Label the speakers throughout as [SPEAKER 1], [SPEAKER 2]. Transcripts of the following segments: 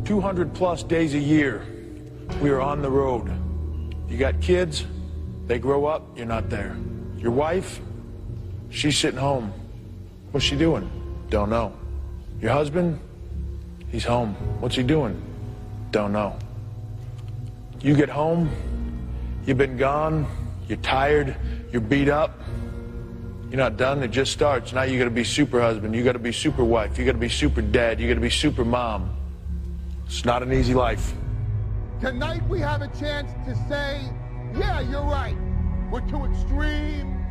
[SPEAKER 1] 200 plus days a year, we are on the road. You got kids, they grow up, you're not there. Your wife, she's sitting home. What's she doing? Don't know. Your husband, he's home. What's he doing? Don't know. You get home, you've been gone, you're tired, you're beat up. You're not done, it just starts. Now you gotta be super husband, you gotta be super wife, you gotta be super dad, you gotta be super mom. It's not an easy life.
[SPEAKER 2] Tonight we have a chance to say, yeah, you're right. We're too extreme,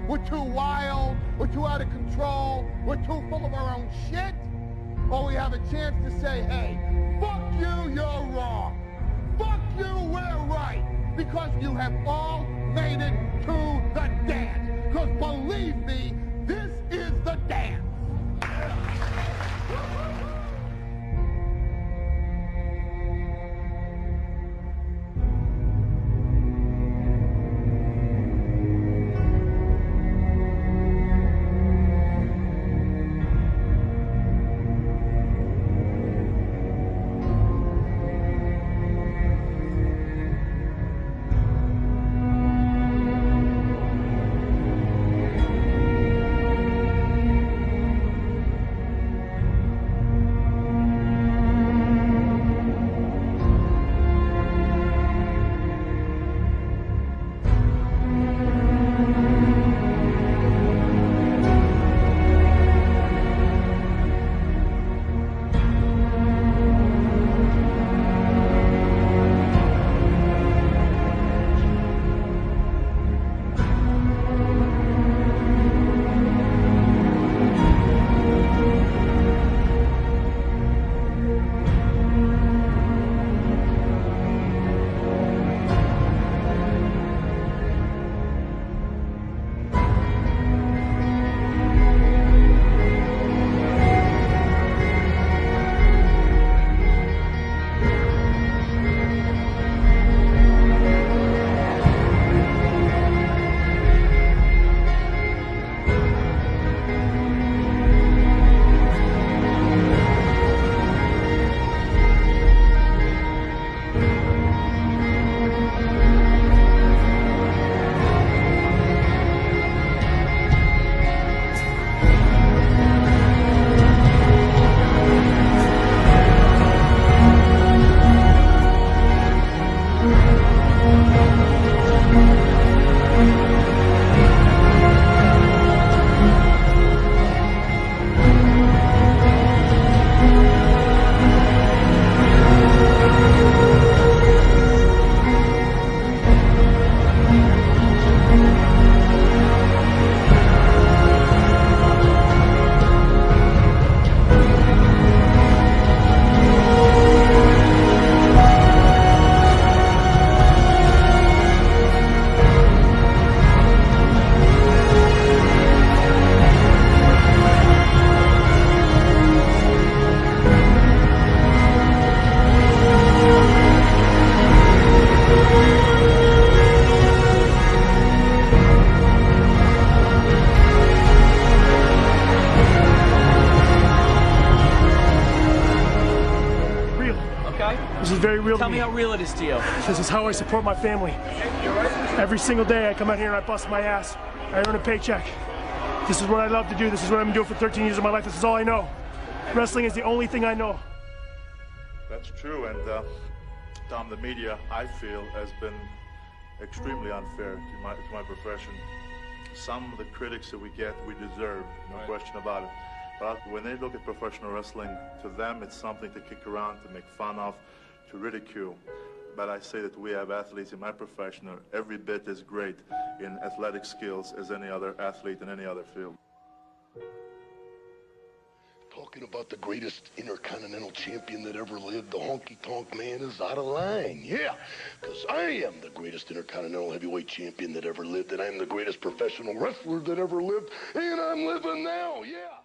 [SPEAKER 2] we're too wild, we're too out of control, we're too full of our own shit. Or we have a chance to say, hey, fuck you, you're wrong. Fuck you, we're right. Because you have all made it to the dance. Because believe me, this is the dance.
[SPEAKER 3] This is very real
[SPEAKER 4] Tell
[SPEAKER 3] to
[SPEAKER 4] me how real it is to you.
[SPEAKER 3] This is how I support my family. Every single day I come out here and I bust my ass. I earn a paycheck. This is what I love to do. This is what I've been doing for 13 years of my life. This is all I know. Wrestling is the only thing I know.
[SPEAKER 5] That's true, and Tom, the media, I feel, has been extremely unfair to my profession. Some of the critics that we get, we deserve, no question about it. But when they look at professional wrestling, to them it's something to kick around, to make fun of, to ridicule. But I say that we have athletes in my profession are every bit as great in athletic skills as any other athlete in any other field.
[SPEAKER 6] Talking about the greatest intercontinental champion that ever lived, the honky-tonk man is out of line. Yeah, because I am the greatest intercontinental heavyweight champion that ever lived, and I'm the greatest professional wrestler that ever lived, and I'm living now, yeah.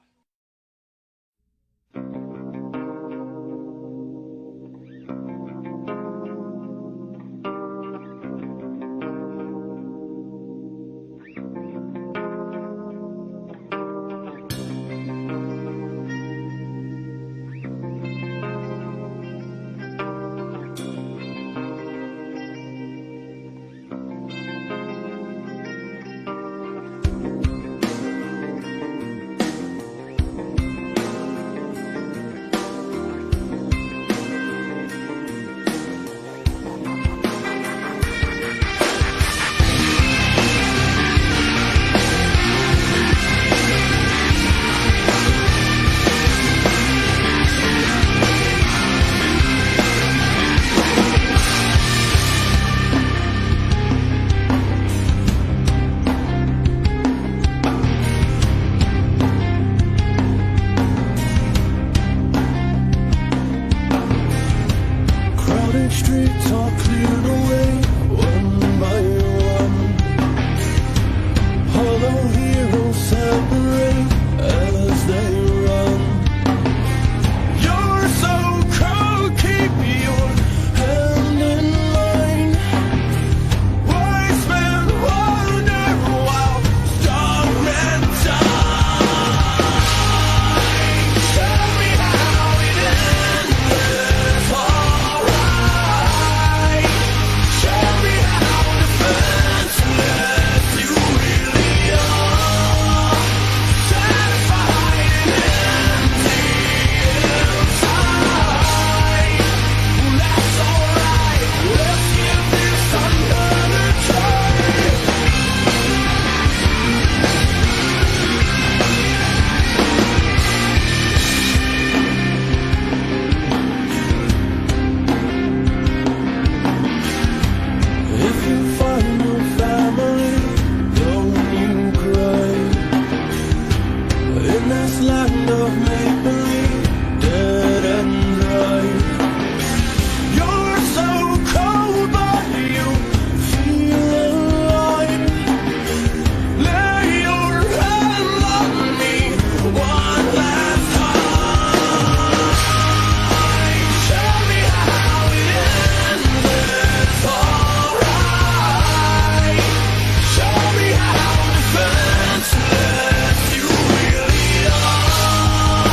[SPEAKER 4] steered away one by one. Hollow heroes separate as they run. You're so cold, keep your hand in mine. Wise men wonder while strong men die. Tell me how it ends, alright. Tell me how defenseless you really are. Satisfied and empty inside. Well, that's alright. Let's give this another try. If you find your family, don't you cry. In this land of make-believe, dead and dry. You're so cold, but you feel alive. Lay your hand on me one last time. Tell me how it ends, alright. Show me how defenseless you really are.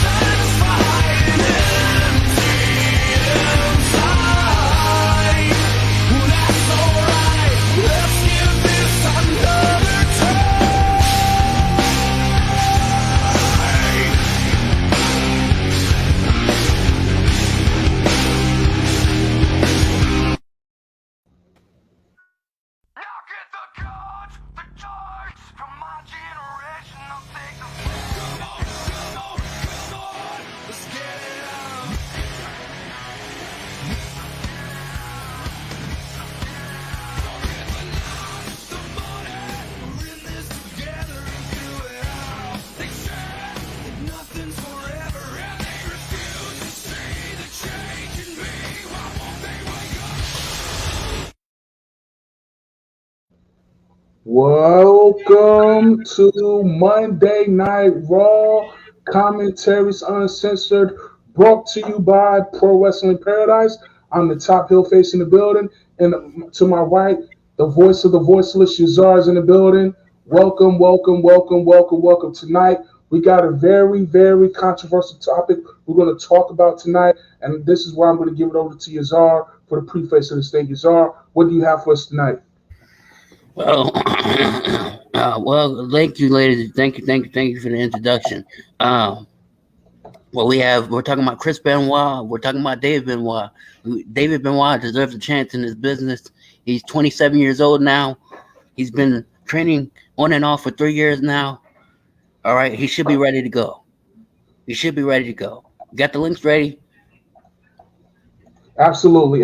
[SPEAKER 4] Satisfied and empty inside. Well, that's alright. Let's give this another try. Now get the cards, the darts from my generation. I'll take the come on, let's get it on. The money, we're in this together and do it all. They say that nothing's forever, and they refuse to see the change in me. Why won't they wake up?
[SPEAKER 7] Welcome to Monday Night Raw, commentaries uncensored, brought to you by Pro Wrestling Paradise. I'm the top heel face in the building, and to my right, the voice of the voiceless, Yazar, is in the building. Welcome, welcome, welcome, welcome, welcome. Tonight, we got a very, very controversial topic we're going to talk about tonight, and this is where I'm going to give it over to Yazar for the preface of this thing. Yazar, what do you have for us tonight?
[SPEAKER 8] Well, well, thank you, ladies. Thank you for the introduction. Well, we're talking about Chris Benoit. We're talking about David Benoit. David Benoit deserves a chance in this business. He's 27 years old now. He's been training on and off for 3 years now. All right, he should be ready to go. Got the links ready?
[SPEAKER 7] Absolutely.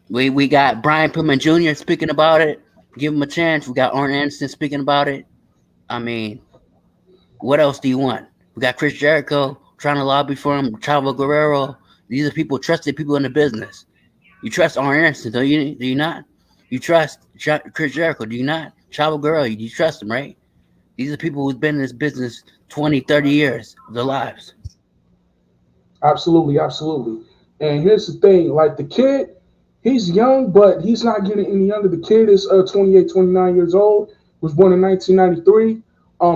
[SPEAKER 8] We got Brian Pillman Jr. speaking about it. Give him a chance. We got Arn Anderson speaking about it. I mean, what else do you want? We got Chris Jericho trying to lobby for him. Chavo Guerrero. These are trusted people in the business. You trust Arn Anderson, do you not? You trust Chris Jericho, do you not? Chavo Guerrero, you trust him, right? These are people who've been in this business 20, 30 years of their lives.
[SPEAKER 7] Absolutely. And here's the thing, like the kid, he's young, but he's not getting any younger. The kid is 28, 29 years old, was born in 1993.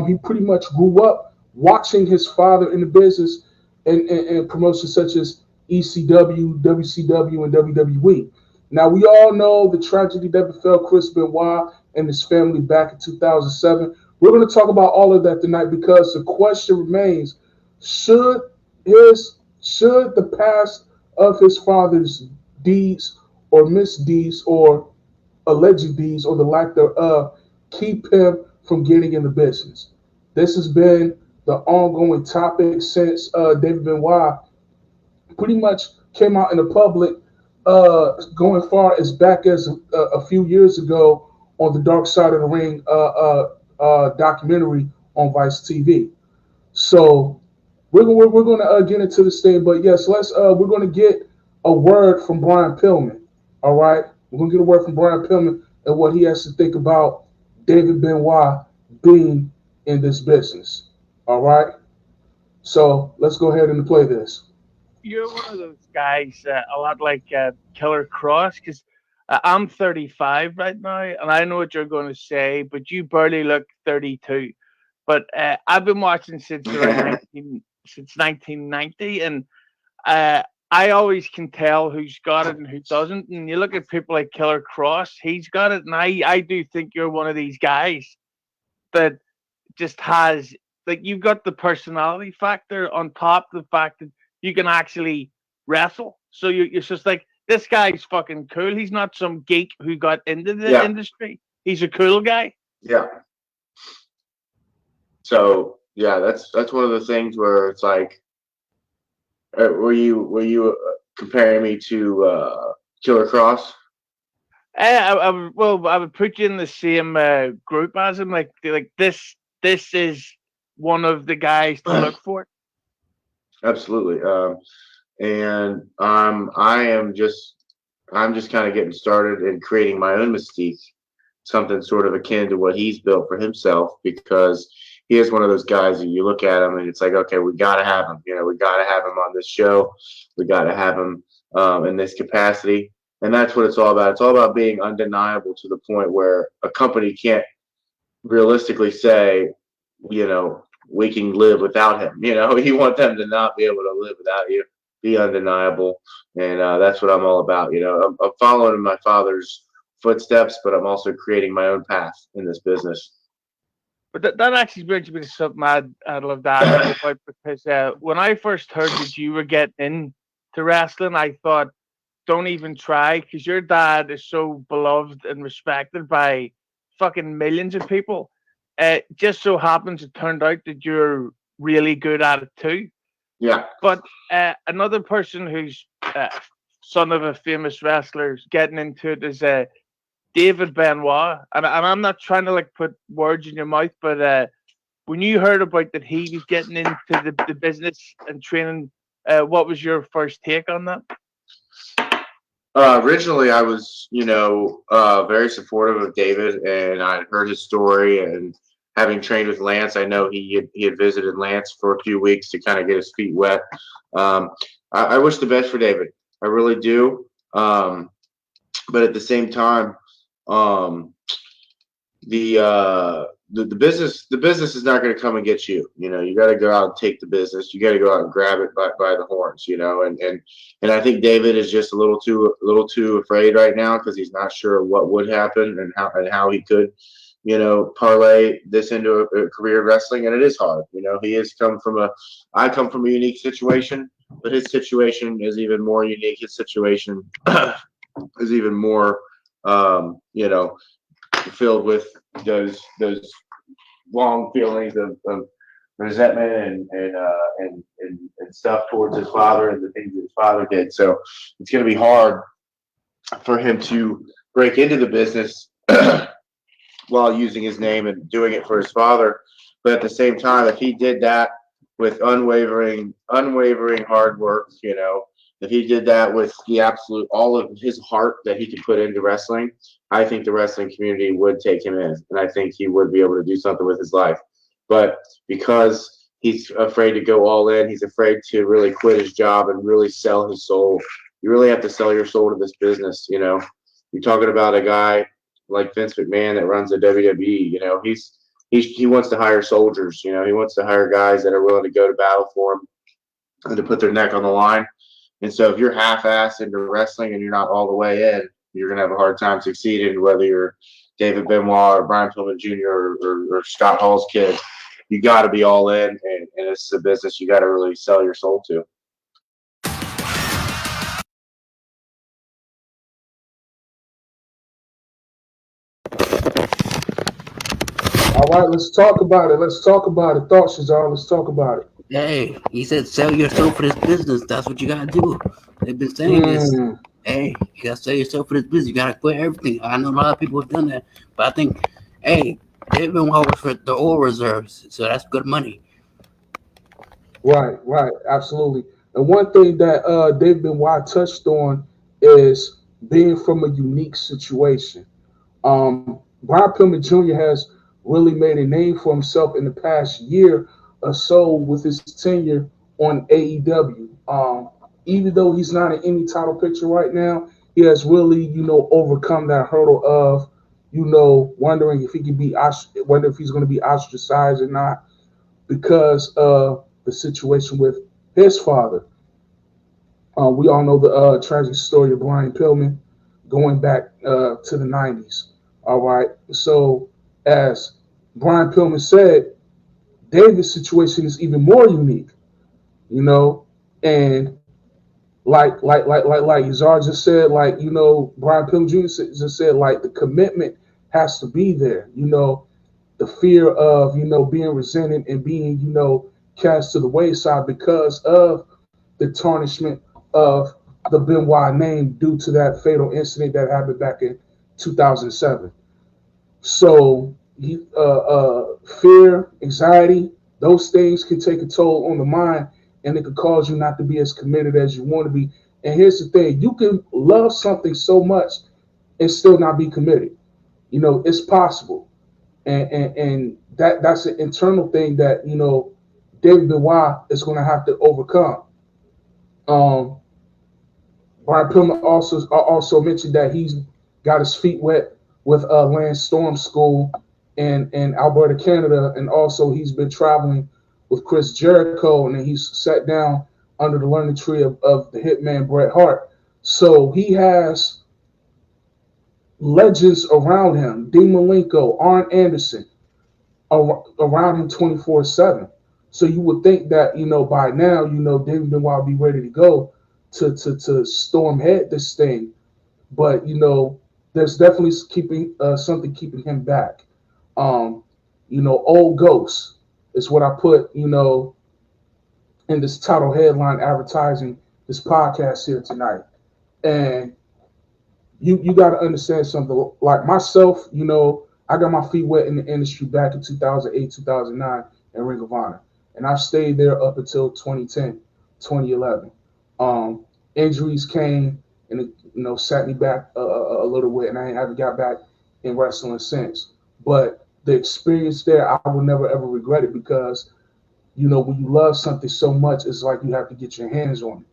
[SPEAKER 7] He pretty much grew up watching his father in the business and promotions such as ECW, WCW, and WWE. Now, we all know the tragedy that befell Chris Benoit and his family back in 2007. We're going to talk about all of that tonight because the question remains, should the past of his father's deeds or misdeeds or alleged deeds or the lack thereof keep him from getting in the business? This has been the ongoing topic since David Benoit pretty much came out in the public going far as back as a few years ago on the Dark Side of the Ring documentary on Vice TV. So we're going to get into this thing, but yes, we're going to get a word from Brian Pillman. All right, we're gonna get a word from Brian Pillman and what he has to think about David Benoit being in this business. All right, so let's go ahead and play this.
[SPEAKER 9] You're one of those guys, a lot like Killer Cross, because I'm 35 right now, and I know what you're going to say, but you barely look 32. But I've been watching since around since 1990, and I always can tell who's got it and who doesn't. And you look at people like Killer Cross, he's got it, and I do think you're one of these guys that just has, like, you've got the personality factor on top of the fact that you can actually wrestle. So you're just like, this guy's fucking cool. He's not some geek who got into the industry. He's a cool guy.
[SPEAKER 10] Yeah. So yeah, that's one of the things where it's like, were you comparing me to Killer Cross?
[SPEAKER 9] I would put you in the same group as him. Like this is one of the guys to look for.
[SPEAKER 10] Absolutely. And I'm just kind of getting started and creating my own mystique, something sort of akin to what he's built for himself, because he is one of those guys that you look at him and it's like, okay, we got to have him. You know, we got to have him on this show. We got to have him in this capacity. And that's what it's all about. It's all about being undeniable to the point where a company can't realistically say, you know, we can live without him. You know, you want them to not be able to live without you, be undeniable. And that's what I'm all about. You know, I'm following in my father's footsteps, but I'm also creating my own path in this business.
[SPEAKER 9] But that actually brings me to something I'd love to ask you about, because when I first heard that you were getting into wrestling, I thought, don't even try, because your dad is so beloved and respected by fucking millions of people. Just so happens it turned out that you're really good at it too.
[SPEAKER 10] Yeah.
[SPEAKER 9] But another person who's son of a famous wrestler is getting into it is David Benoit. And I'm not trying to like put words in your mouth, but when you heard about that he was getting into the business and training, what was your first take on that?
[SPEAKER 10] Originally, I was, very supportive of David, and I heard his story. And having trained with Lance, I know he had visited Lance for a few weeks to kind of get his feet wet. I wish the best for David. I really do. But at the same time, the business is not going to come and get you. You know, you got to go out and take the business. You got to go out and grab it by the horns. You know, and I think David is just a little too afraid right now, because he's not sure what would happen and how he could, parlay this into a career in wrestling. And it is hard. You know, I come from a unique situation, but his situation is even more unique. His situation is even more, filled with those long feelings of resentment and stuff towards his father and the things that his father did. So it's going to be hard for him to break into the business while using his name and doing it for his father. But at the same time, if he did that with unwavering hard work, if he did that with the absolute, all of his heart that he could put into wrestling, I think the wrestling community would take him in, and I think he would be able to do something with his life. But because he's afraid to go all in, he's afraid to really quit his job and really sell his soul. You really have to sell your soul to this business. You're talking about a guy like Vince McMahon that runs the WWE. He wants to hire soldiers. He wants to hire guys that are willing to go to battle for him and to put their neck on the line. And so if you're half-assed into wrestling and you're not all the way in, you're going to have a hard time succeeding, whether you're David Benoit or Brian Pillman Jr. or Scott Hall's kid. You got to be all in, and this is a business you got to really sell your soul to.
[SPEAKER 7] All right, let's talk about it. Thoughts, Shazar. Let's talk about it.
[SPEAKER 8] Hey, he said sell yourself for this business. That's what you gotta do. They've been saying this. Hey, you gotta sell yourself for this business. You gotta quit everything. I know a lot of people have done that, but I think, hey, they've been always for the oil reserves, so that's good money.
[SPEAKER 7] Right, absolutely. And one thing that David Benoit touched on is being from a unique situation. Brian Pillman Jr. has really made a name for himself in the past year or so with his tenure on AEW. Even though he's not in any title picture right now, he has really, overcome that hurdle of, wondering if he can wonder if he's going to be ostracized or not because of the situation with his father. We all know the tragic story of Brian Pillman going back to the 90s. All right. So, as Brian Pillman said, David's situation is even more unique, and like Yazar just said, Brian Pillman Jr. just said, the commitment has to be there, the fear of, being resented and being, cast to the wayside because of the tarnishment of the Benoit name due to that fatal incident that happened back in 2007. So fear, anxiety, those things can take a toll on the mind, and it could cause you not to be as committed as you want to be. And here's the thing: you can love something so much and still not be committed. It's possible, and that's an internal thing that David Benoit is going to have to overcome. Brian Pillman also mentioned that he's got his feet wet with Lance Storm School in Alberta, Canada, and also he's been traveling with Chris Jericho, and then he's sat down under the learning tree of the Hitman Bret Hart. So he has legends around him: Dean Malenko, Arn Anderson, around him 24/7. So you would think that by now David Benoit would be ready to go to storm head this thing, but there's definitely something keeping him back. Old Ghost is what I put in this title headline advertising this podcast here tonight. And you got to understand something. Like myself, I got my feet wet in the industry back in 2008, 2009 in Ring of Honor. And I stayed there up until 2010, 2011. Injuries came and it set me back a little bit, and I haven't got back in wrestling since. But the experience there, I will never ever regret it, because when you love something so much, it's like you have to get your hands on it.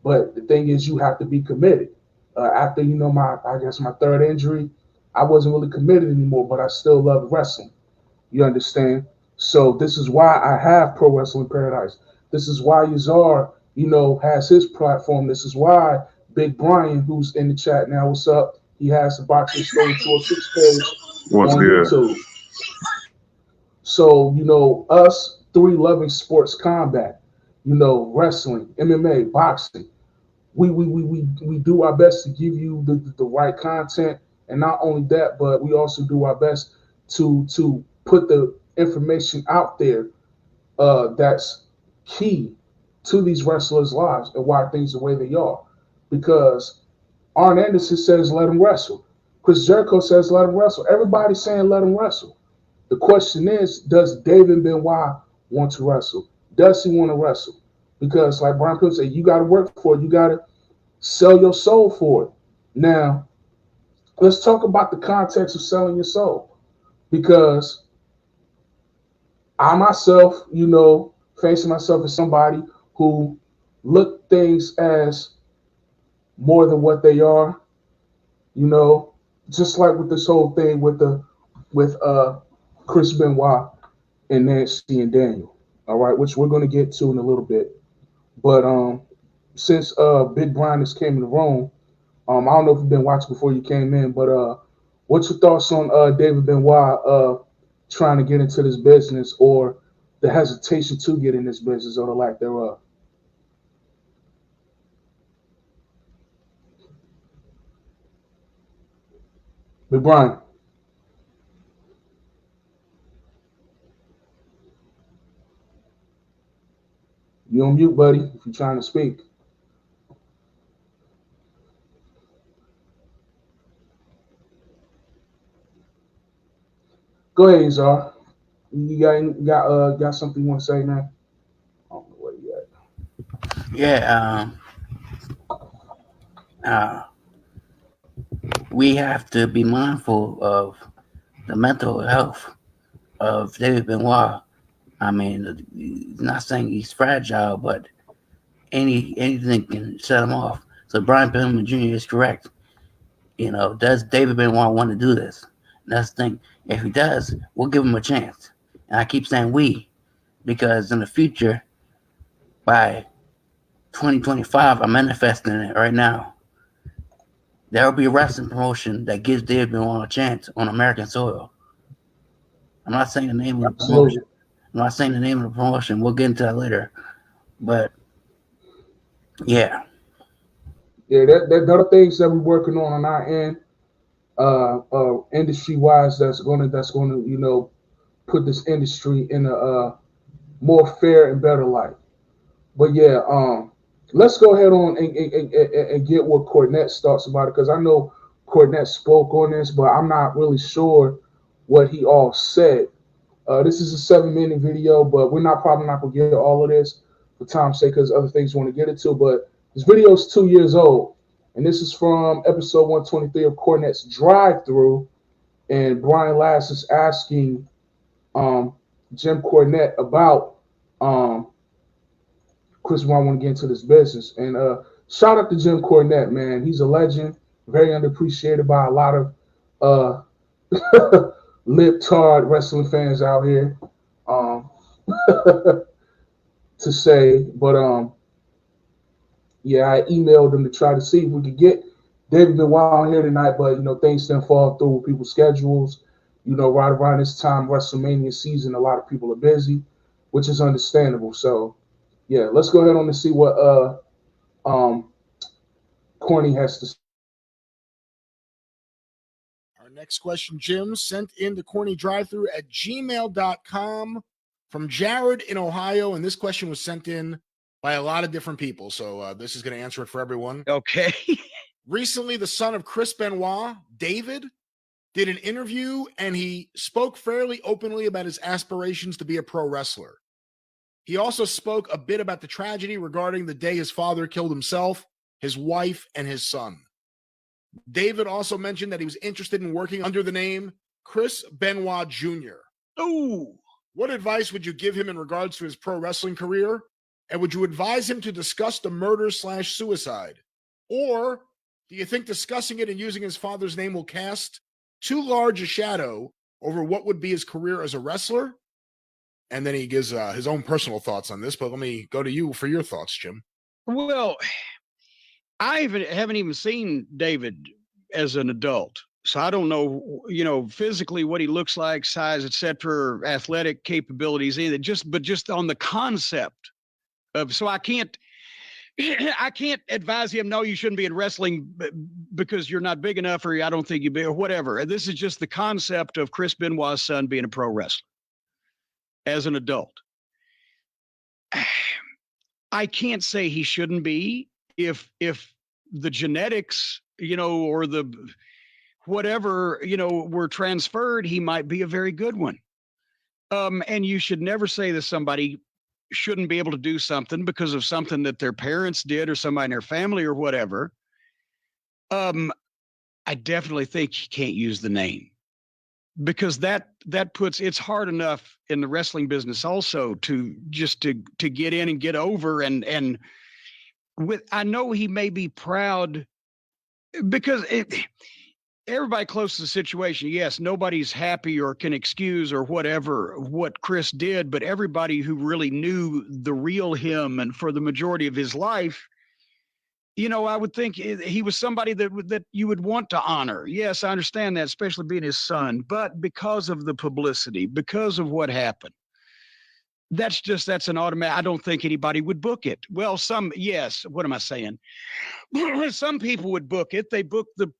[SPEAKER 7] But the thing is, you have to be committed. After my third injury, I wasn't really committed anymore, but I still loved wrestling. You understand? So this is why I have Pro Wrestling Paradise. This is why Yazar, has his platform. This is why Big Brian, who's in the chat now, what's up? He has the Boxing Story 206 page on YouTube. So, us three loving sports combat, wrestling, MMA, boxing, we do our best to give you the right content. And not only that, but we also do our best to put the information out there that's key to these wrestlers' lives and why things are the way they are. Because Arn Anderson says let him wrestle. Chris Jericho says let him wrestle. Everybody's saying let him wrestle. The question is, does David Benoit want to wrestle? Does he want to wrestle? Because like Brian Pillman said, you got to work for it. You got to sell your soul for it. Now, let's talk about the context of selling your soul. Because I myself, facing myself as somebody who look things as more than what they are, just like with this whole thing with Chris Benoit and Nancy and Daniel, all right, which we're going to get to in a little bit. But since Big Brian just came in the room, I don't know if you've been watching before you came in, but what's your thoughts on David Benoit trying to get into this business, or the hesitation to get in this business, or the lack thereof? Big Brian. You on mute, buddy, if you're trying to speak. Go ahead, Zar. You got something you want to say, man? I don't know where you at.
[SPEAKER 8] Yeah, we have to be mindful of the mental health of David Benoit. I mean, not saying he's fragile, but anything can set him off. So Brian Pillman Jr. is correct. Does David Benoit want to do this? And that's the thing. If he does, we'll give him a chance. And I keep saying we, because in the future, by 2025, I'm manifesting it right now. There will be a wrestling promotion that gives David Benoit a chance on American soil. I'm not saying the name of the promotion. I'm not saying the name of the promotion. We'll get into that later. But yeah.
[SPEAKER 7] Yeah, there are things that we're working on our end, industry wise. That's gonna put this industry in a more fair and better light. But yeah, let's go ahead on and get what Cornette's thoughts about it, because I know Cornette spoke on this, but I'm not really sure what he all said. This is a 7-minute video, but we're probably not gonna get all of this for time's sake, because other things we want to get into. But this video is 2 years old, and this is from episode 123 of Cornette's Drive-Thru, and Brian Last is asking Jim Cornette about Chris Benoit want to get into this business. And shout out to Jim Cornette, man. He's a legend, very underappreciated by a lot of lip-tard wrestling fans out here, to say. But yeah, I emailed him to try to see if we could get David Benoit on here tonight, but things didn't fall through with people's schedules. Right around this time, WrestleMania season, a lot of people are busy, which is understandable. So yeah, let's go ahead on and see what Corny has to say.
[SPEAKER 2] Our next question, Jim, sent in to cornydrivethru@gmail.com from Jared in Ohio. And this question was sent in by a lot of different people. So this is going to answer it for everyone.
[SPEAKER 11] Okay.
[SPEAKER 2] Recently, the son of Chris Benoit, David, did an interview, and he spoke fairly openly about his aspirations to be a pro wrestler. He also spoke a bit about the tragedy regarding the day his father killed himself, his wife, and his son. David also mentioned that he was interested in working under the name Chris Benoit Jr.
[SPEAKER 11] Ooh.
[SPEAKER 2] What advice would you give him in regards to his pro wrestling career? And would you advise him to discuss the murder/suicide? Or do you think discussing it and using his father's name will cast too large a shadow over what would be his career as a wrestler? And then he gives his own personal thoughts on this, but let me go to you for your thoughts, Jim.
[SPEAKER 11] Well, I haven't even seen David as an adult. So I don't know, physically what he looks like, size, etc., athletic capabilities, either. But just on the concept of, so I can't advise him, no, you shouldn't be in wrestling because you're not big enough, or I don't think you'd be, or whatever. This is just the concept of Chris Benoit's son being a pro wrestler as an adult. I can't say he shouldn't be. If the genetics, or the whatever, were transferred, he might be a very good one. And you should never say that somebody shouldn't be able to do something because of something that their parents did or somebody in their family or whatever. I definitely think you can't use the name, because that puts, it's hard enough in the wrestling business also to get in and get over. And I know he may be proud because everybody close to the situation, yes, nobody's happy or can excuse or whatever what Chris did, but everybody who really knew the real him and for the majority of his life, I would think he was somebody that you would want to honor. Yes, I understand that, especially being his son, but because of the publicity, because of what happened, that's an automatic. I don't think anybody would book it. Well, yes. What am I saying? Some people would book it. They book the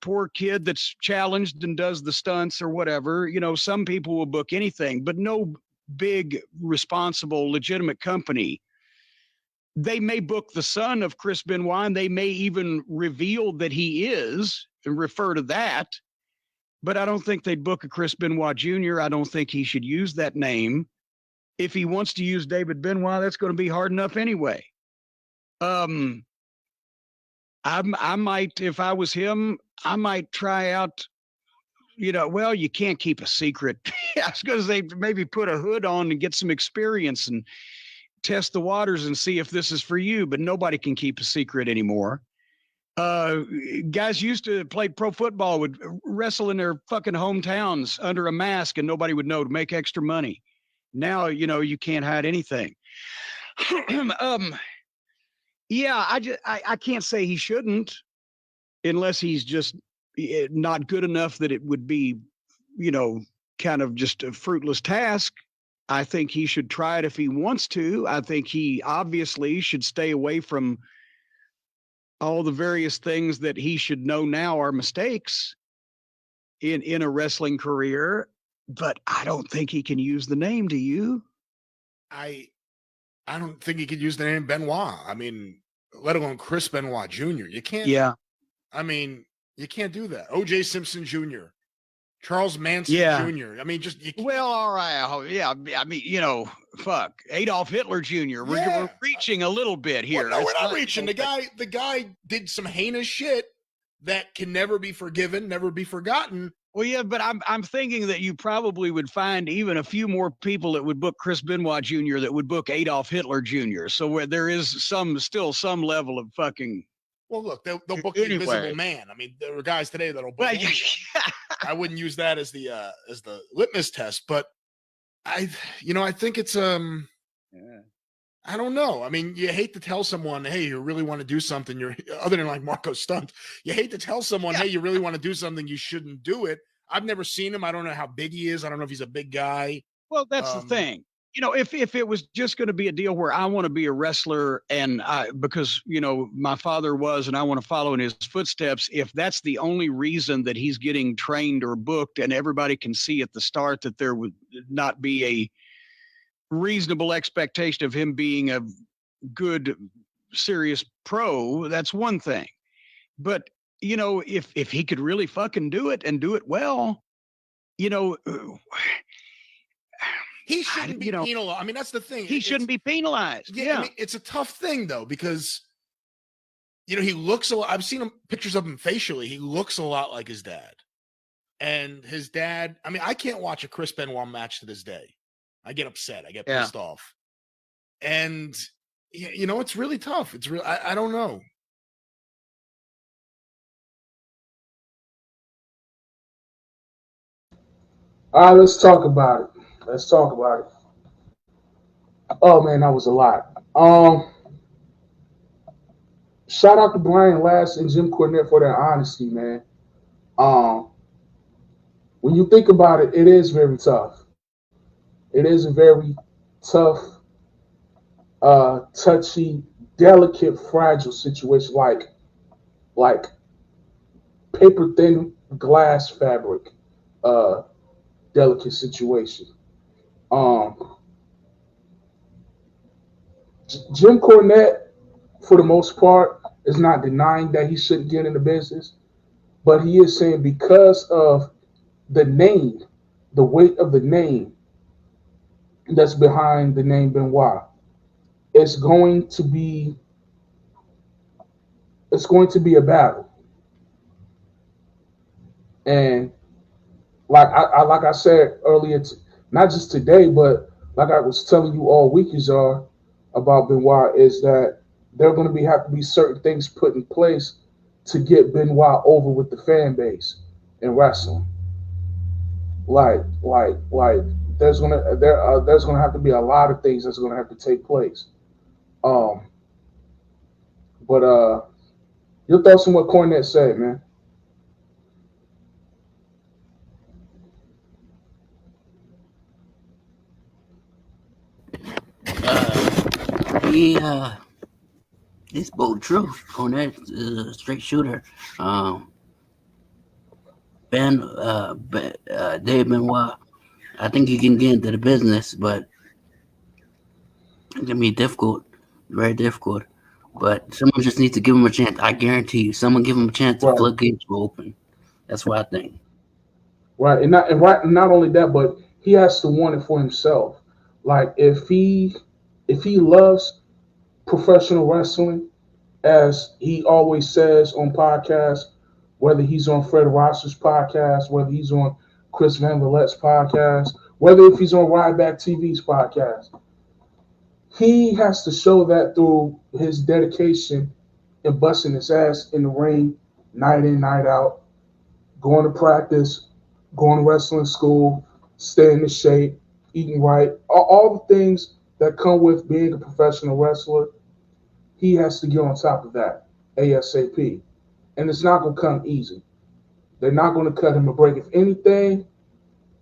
[SPEAKER 11] poor kid that's challenged and does the stunts or whatever. Some people will book anything, but no big, responsible, legitimate company. They may book the son of Chris Benoit, and they may even reveal that he is and refer to that. But I don't think they'd book a Chris Benoit Jr. I don't think he should use that name. if he wants to use David Benoit, that's going to be hard enough anyway. I might, if I was him, I might try out, well, you can't keep a secret. I was going to say maybe put a hood on and get some experience and test the waters and see if this is for you, but nobody can keep a secret anymore. Guys used to play pro football, would wrestle in their fucking hometowns under a mask and nobody would know to make extra money. Now, you can't hide anything. Yeah, I can't say he shouldn't unless he's just not good enough that it would be, kind of just a fruitless task. I think he should try it if he wants to. I think he obviously should stay away from all the various things that he should know now are mistakes in a wrestling career, but I don't think he can use the name. Do you?
[SPEAKER 12] I don't think he could use the name Benoit. I mean, let alone Chris Benoit Jr. You can't.
[SPEAKER 11] Yeah.
[SPEAKER 12] I mean, you can't do that. O.J. Simpson Jr., Charles Manson Jr. I mean, just
[SPEAKER 11] well, all right. Yeah, I mean, fuck Adolf Hitler Jr. We're reaching a little bit here.
[SPEAKER 12] Well, no, we're not reaching. The guy did some heinous shit that can never be forgiven, never be forgotten.
[SPEAKER 11] Well, yeah, but I'm thinking that you probably would find even a few more people that would book Chris Benoit Jr. that would book Adolf Hitler Jr. So where there is still some level of fucking.
[SPEAKER 12] Well, look, they'll book the Invisible Man. I mean, there are guys today that'll book. Well, I wouldn't use that as the litmus test, but I think it's I don't know. I mean, you hate to tell someone, hey, you really want to do something. You're other than like Marco Stunt. You hate to tell someone, hey, you really want to do something. You shouldn't do it. I've never seen him. I don't know how big he is. I don't know if he's a big guy.
[SPEAKER 11] Well, that's the thing. If it was just going to be a deal where I want to be a wrestler and because, my father was, and I want to follow in his footsteps, if that's the only reason that he's getting trained or booked and everybody can see at the start that there would not be a reasonable expectation of him being a good, serious pro, that's one thing. But, if he could really fucking do it and do it well,
[SPEAKER 12] he shouldn't be penalized. I mean, that's the thing.
[SPEAKER 11] He shouldn't be penalized.
[SPEAKER 12] Yeah. I mean, it's a tough thing, though, because, he looks a lot. I've seen pictures of him facially. He looks a lot like his dad. And his dad, I mean, I can't watch a Chris Benoit match to this day. I get upset. I get pissed off. And, it's really tough. It's real. I don't know.
[SPEAKER 7] All right, let's talk about it. Oh man, that was a lot. Shout out to Brian Last and Jim Cornette for their honesty, man. When you think about it, it is very tough. It is a very tough, touchy, delicate, fragile situation, like paper thin glass fabric, delicate situation. Jim Cornette, for the most part, is not denying that he shouldn't get in the business, but he is saying because of the name, the weight of the name that's behind the name Benoit, it's going to be a battle. And like I said earlier, not just today, but like I was telling you all week, about Benoit, is that there are going to have to be certain things put in place to get Benoit over with the fan base in wrestling. Like there's gonna have to be a lot of things that's gonna have to take place. But your thoughts on what Cornette said, man?
[SPEAKER 8] He spoke truth. Cornette is a straight shooter. Dave Benoit, I think he can get into the business, but it's gonna be difficult, very difficult. But someone just needs to give him a chance. I guarantee you, someone give him a chance, the floodgates will open. That's what I think.
[SPEAKER 7] Right, and not only that, but he has to want it for himself. Like if he loves professional wrestling, as he always says on podcasts, whether he's on Fred Rosser's podcast, whether he's on Chris Van Vlet's podcast, whether if he's on Ryback TV's podcast, he has to show that through his dedication and busting his ass in the ring, night in, night out, going to practice, going to wrestling school, staying in shape, eating right, all the things that come with being a professional wrestler. He has to get on top of that ASAP. And it's not going to come easy. They're not going to cut him a break. If anything,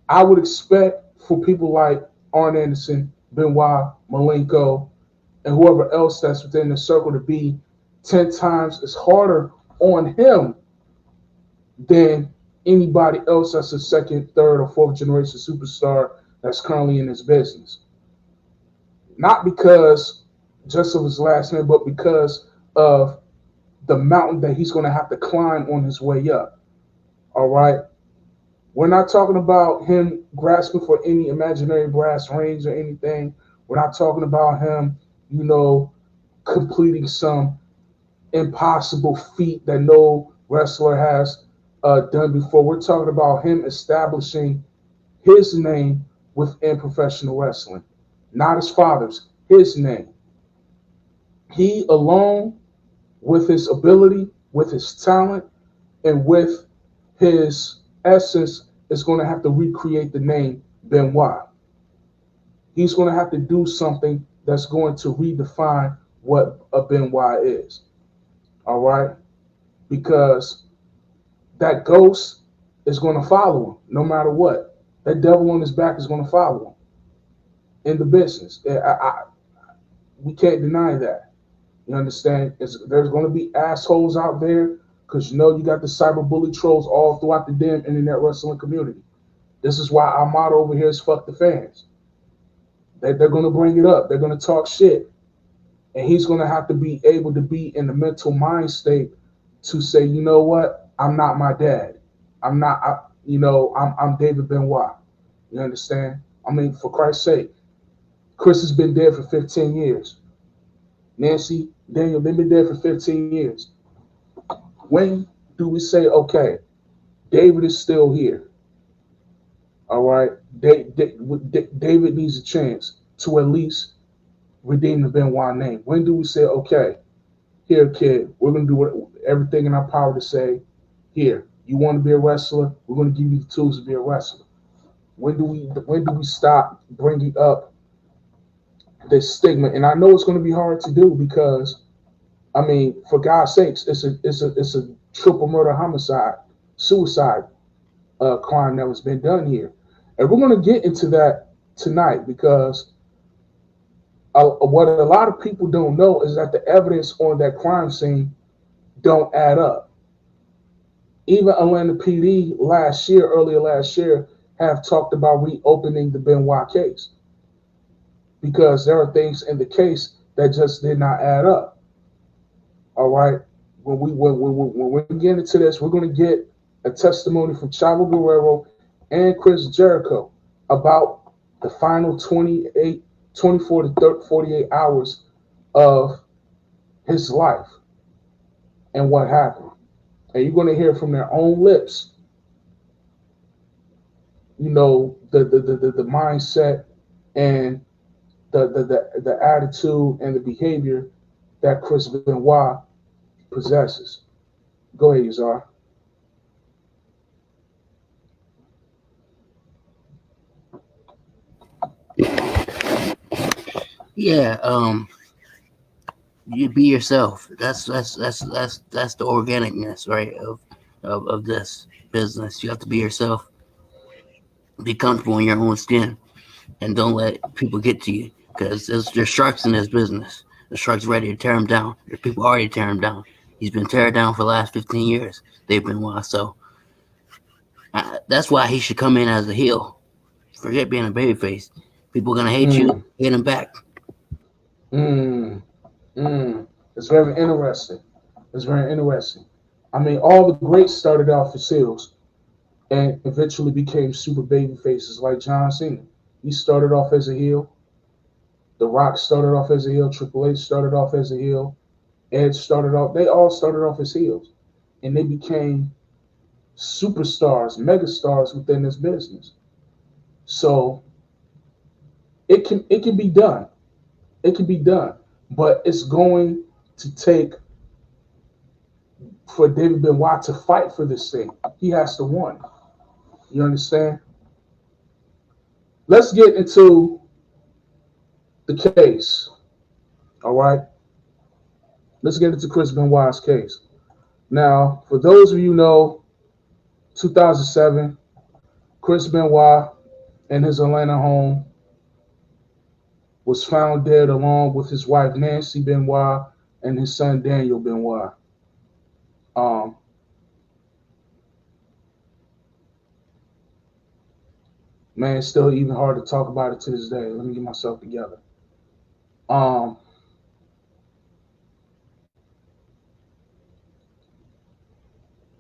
[SPEAKER 7] I would expect for people like Arn Anderson, Benoit, Malenko, and whoever else that's within the circle to be 10 times as harder on him than anybody else that's a second, third, or fourth generation superstar that's currently in this business. Not because just of his last name, but because of the mountain that he's going to have to climb on his way up. All right? We're not talking about him grasping for any imaginary brass rings or anything. We're not talking about him, completing some impossible feat that no wrestler has done before. We're talking about him establishing his name within professional wrestling. Not his father's, his name. He alone, with his ability, with his talent, and with his essence, is going to have to recreate the name Benoit. He's going to have to do something that's going to redefine what a Benoit is. All right? Because that ghost is going to follow him no matter what. That devil on his back is going to follow him in the business. We can't deny that. You understand? There's going to be assholes out there because you got the cyberbully trolls all throughout the damn internet wrestling community. This is why our motto over here is fuck the fans. They're going to bring it up. They're going to talk shit. And he's going to have to be able to be in the mental mind state to say, you know what? I'm not my dad. I'm David Benoit. You understand? I mean, for Christ's sake, Chris has been dead for 15 years. Nancy, Daniel, they've been dead for 15 years. When do we say, okay, David is still here? All right, David needs a chance to at least redeem the Benoit name. When do we say, okay, here, kid, we're going to do everything in our power to say, here, you want to be a wrestler? We're going to give you the tools to be a wrestler. When do we stop bringing up this stigma? And I know it's going to be hard to do because, I mean, for God's sakes, it's a triple murder homicide, suicide crime that has been done here. And we're going to get into that tonight because what a lot of people don't know is that the evidence on that crime scene don't add up. Even Atlanta PD earlier last year, have talked about reopening the Benoit case because there are things in the case that just did not add up. All right. When we get into this, we're going to get a testimony from Chavo Guerrero and Chris Jericho about the final 24 to 48 hours of his life and what happened. And you're going to hear from their own lips, the mindset and the attitude and the behavior that Chris Benoit possesses. Go ahead, Yazar.
[SPEAKER 8] Yeah, you be yourself. That's the organicness, right, of this business. You have to be yourself. Be comfortable in your own skin, and don't let people get to you because there's sharks in this business. The shark's ready to tear him down. There's people already tear him down. He's been teared down for the last 15 years. They've been wild. So that's why he should come in as a heel. Forget being a babyface. People are gonna hate you. Hate him back.
[SPEAKER 7] It's very interesting. I mean, all the greats started off as heels and eventually became super baby faces like John Cena. He started off as a heel The Rock started off as a heel. Triple H started off as a heel. Edge started off. They all started off as heels, and they became superstars, megastars within this business. So it can be done. It can be done, but it's going to take for David Benoit to fight for this thing. He has to win. You understand? Let's get into the case. All right. Let's get into Chris Benoit's case. Now, for those of you who know, 2007, Chris Benoit in his Atlanta home was found dead along with his wife Nancy Benoit and his son Daniel Benoit. Man, it's still even hard to talk about it to this day. Let me get myself together. What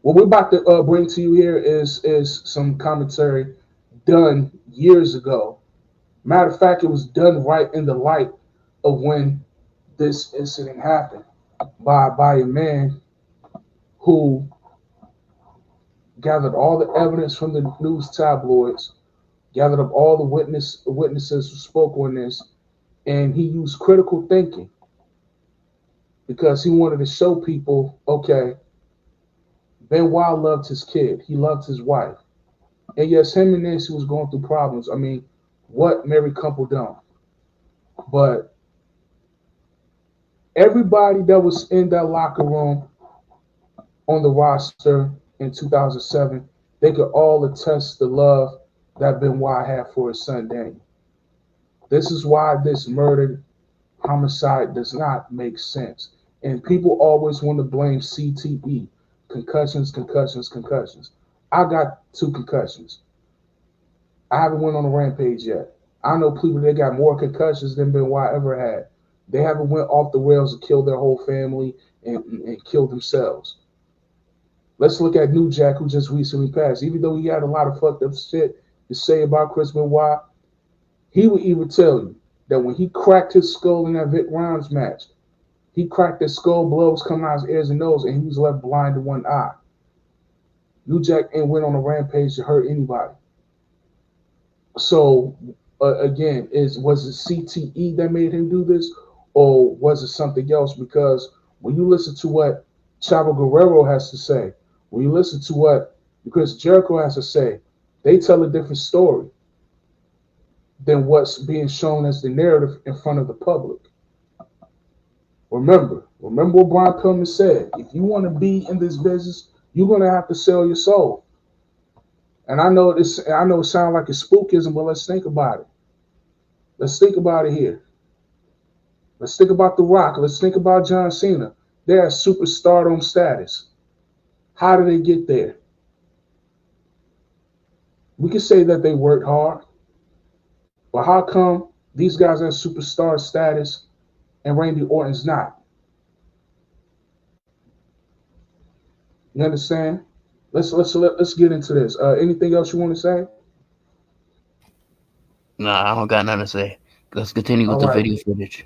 [SPEAKER 7] we're about to bring to you here is some commentary done years ago. Matter of fact, it was done right in the light of when this incident happened by a man who gathered all the evidence from the news tabloids, gathered up all the witnesses who spoke on this, and he used critical thinking because he wanted to show people, okay, Benoit loved his kid. He loved his wife. And yes, him and Nancy was going through problems. I mean, what married couple don't? But everybody that was in that locker room on the roster in 2007, they could all attest the love that Benoit had for his son Daniel. This is why this murder homicide does not make sense. And people always want to blame CTE. Concussions. I got 2 concussions. I haven't went on a rampage yet. I know people that got more concussions than Benoit ever had. They haven't went off the rails and killed their whole family and killed themselves. Let's look at New Jack, who just recently passed. Even though he had a lot of fucked up shit to say about Chris Benoit, he would even tell you that when he cracked his skull in that Vic Rounds match, he cracked his skull, blood was coming out his ears and nose, and he was left blind in one eye. New Jack ain't went on a rampage to hurt anybody. So, again, was it CTE that made him do this, or was it something else? Because when you listen to what Chavo Guerrero has to say, when you listen to what Chris Jericho has to say, they tell a different story than what's being shown as the narrative in front of the public. Remember what Brian Pillman said. If you want to be in this business, you're going to have to sell your soul. And I know it sounds like a spookism, but let's think about it. Let's think about it here. Let's think about The Rock. Let's think about John Cena. They're at superstardom status. How did they get there? We can say that they worked hard, but how come these guys are at superstar status and Randy Orton's not? You understand? Let's get into this. Anything else you want to say?
[SPEAKER 8] No, I don't got nothing to say. Let's continue with the video footage.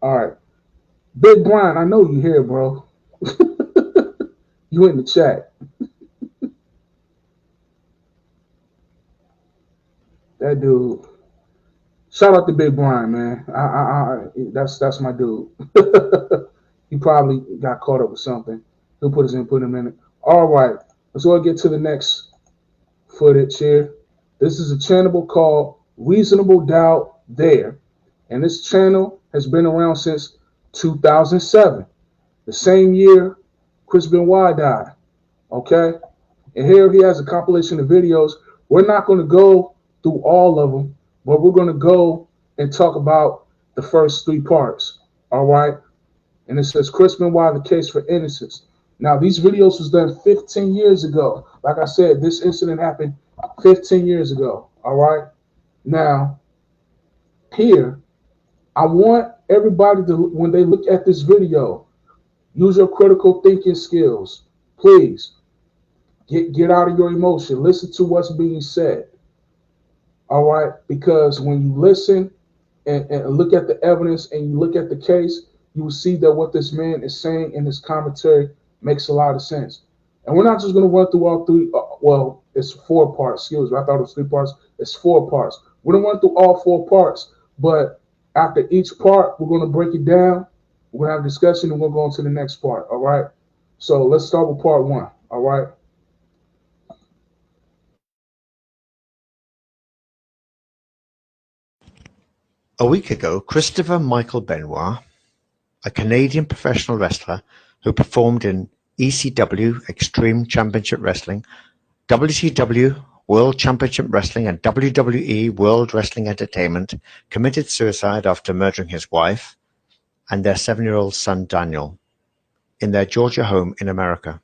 [SPEAKER 7] All right. Big Brian, I know you here, bro. You in the chat. That dude. Shout out to Big Brian, man. That's my dude. He probably got caught up with something. He'll put his input in a minute. All right. Let's go get to the next footage here. This is a channel called Reasonable Doubt There. And this channel has been around since 2007. The same year Chris Benoit died. Okay? And here he has a compilation of videos. We're not going to go through all of them, but we're going to go and talk about the first 3 parts. All right? And it says Chris Benoit, the case for innocence. Now, these videos was done 15 years ago. Like I said, this incident happened 15 years ago. All right? Now, here, I want everybody to, when they look at this video, use your critical thinking skills. Please, get out of your emotion. Listen to what's being said. All right? Because when you listen, and look at the evidence and you look at the case, you will see that what this man is saying in his commentary makes a lot of sense. And we're not just going to run through all three. Well, it's 4 parts. Excuse me. I thought it was 3 parts. It's 4 parts. We're going to run through all 4 parts. But after each part, we're going to break it down. We're going to have a discussion and we'll go on to the next part. All right. So let's start with part 1. All right.
[SPEAKER 13] A week ago, Christopher Michael Benoit, a Canadian professional wrestler who performed in ECW Extreme Championship Wrestling, WCW World Championship Wrestling, and WWE World Wrestling Entertainment, committed suicide after murdering his wife and their 7-year-old son Daniel in their Georgia home in America.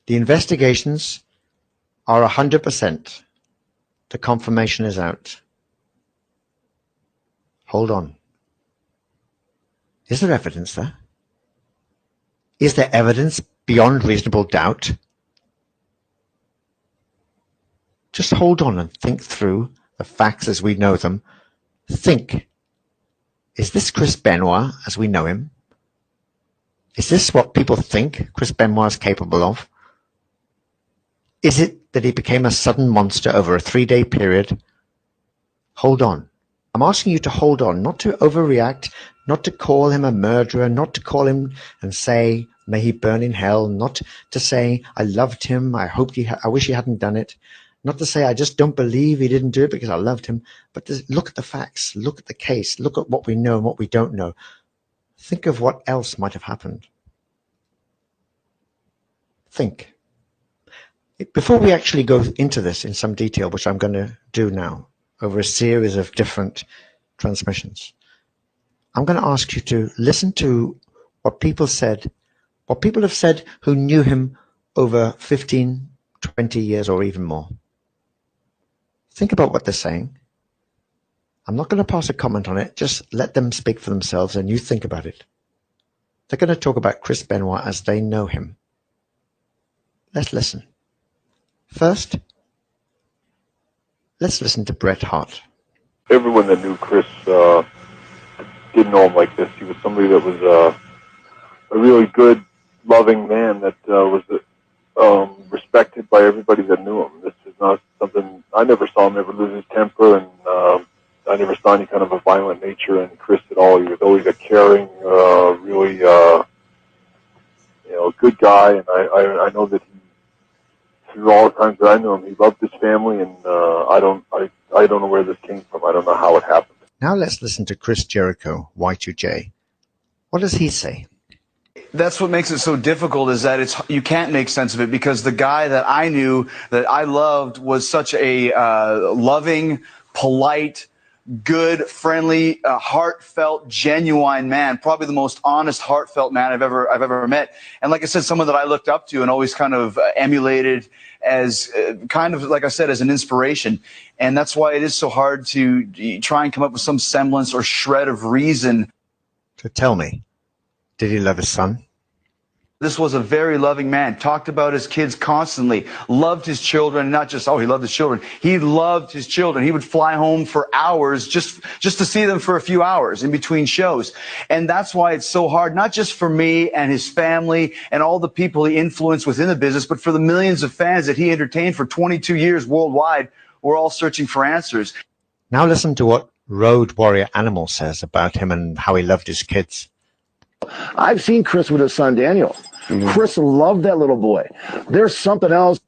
[SPEAKER 13] The investigations are 100%. The confirmation is out. Hold on. Is there evidence there? Is there evidence beyond reasonable doubt? Just hold on and think through the facts as we know them. Think. Is this Chris Benoit as we know him? Is this what people think Chris Benoit is capable of? Is it that he became a sudden monster over a 3-day period? Hold on. I'm asking you to hold on, not to overreact, not to call him a murderer, not to call him and say, may he burn in hell, not to say, I loved him, I wish he hadn't done it, not to say, I just don't believe he didn't do it because I loved him, but to look at the facts, look at the case, look at what we know and what we don't know. Think of what else might have happened. Think. Before we actually go into this in some detail, which I'm going to do now, over a series of different transmissions, I'm going to ask you to listen to what people said, what people have said who knew him over 15, 20 years or even more. Think about what they're saying. I'm not going to pass a comment on it. Just let them speak for themselves and you think about it. They're going to talk about Chris Benoit as they know him. Let's listen. First, let's listen to Bret Hart.
[SPEAKER 14] Everyone that knew Chris didn't know him like this. He was somebody that was a really good, loving man that was respected by everybody that knew him. This is not something, I never saw him ever lose his temper, and I never saw any kind of a violent nature in Chris at all. He was always a caring, really, good guy, and I know that through all the times that I knew him, he loved his family, and I don't know where this came from. I don't know how it happened.
[SPEAKER 13] Now let's listen to Chris Jericho, Y2J. What does he say?
[SPEAKER 15] That's what makes it so difficult, is that you can't make sense of it, because the guy that I knew, that I loved, was such a loving, polite, good, friendly, heartfelt, genuine man. Probably the most honest, heartfelt man I've ever met. And like I said, someone that I looked up to and always kind of emulated as kind of, like I said, as an inspiration. And that's why it is so hard to try and come up with some semblance or shred of reason.
[SPEAKER 13] So tell me, did he love his son?
[SPEAKER 15] This was a very loving man, talked about his kids constantly, loved his children, not just, he loved his children. He loved his children. He would fly home for hours just to see them for a few hours in between shows. And that's why it's so hard, not just for me and his family and all the people he influenced within the business, but for the millions of fans that he entertained for 22 years worldwide. We're all searching for answers.
[SPEAKER 13] Now listen to what Road Warrior Animal says about him and how he loved his kids.
[SPEAKER 16] I've seen Chris with his son Daniel. Chris loved that little boy. There's something else.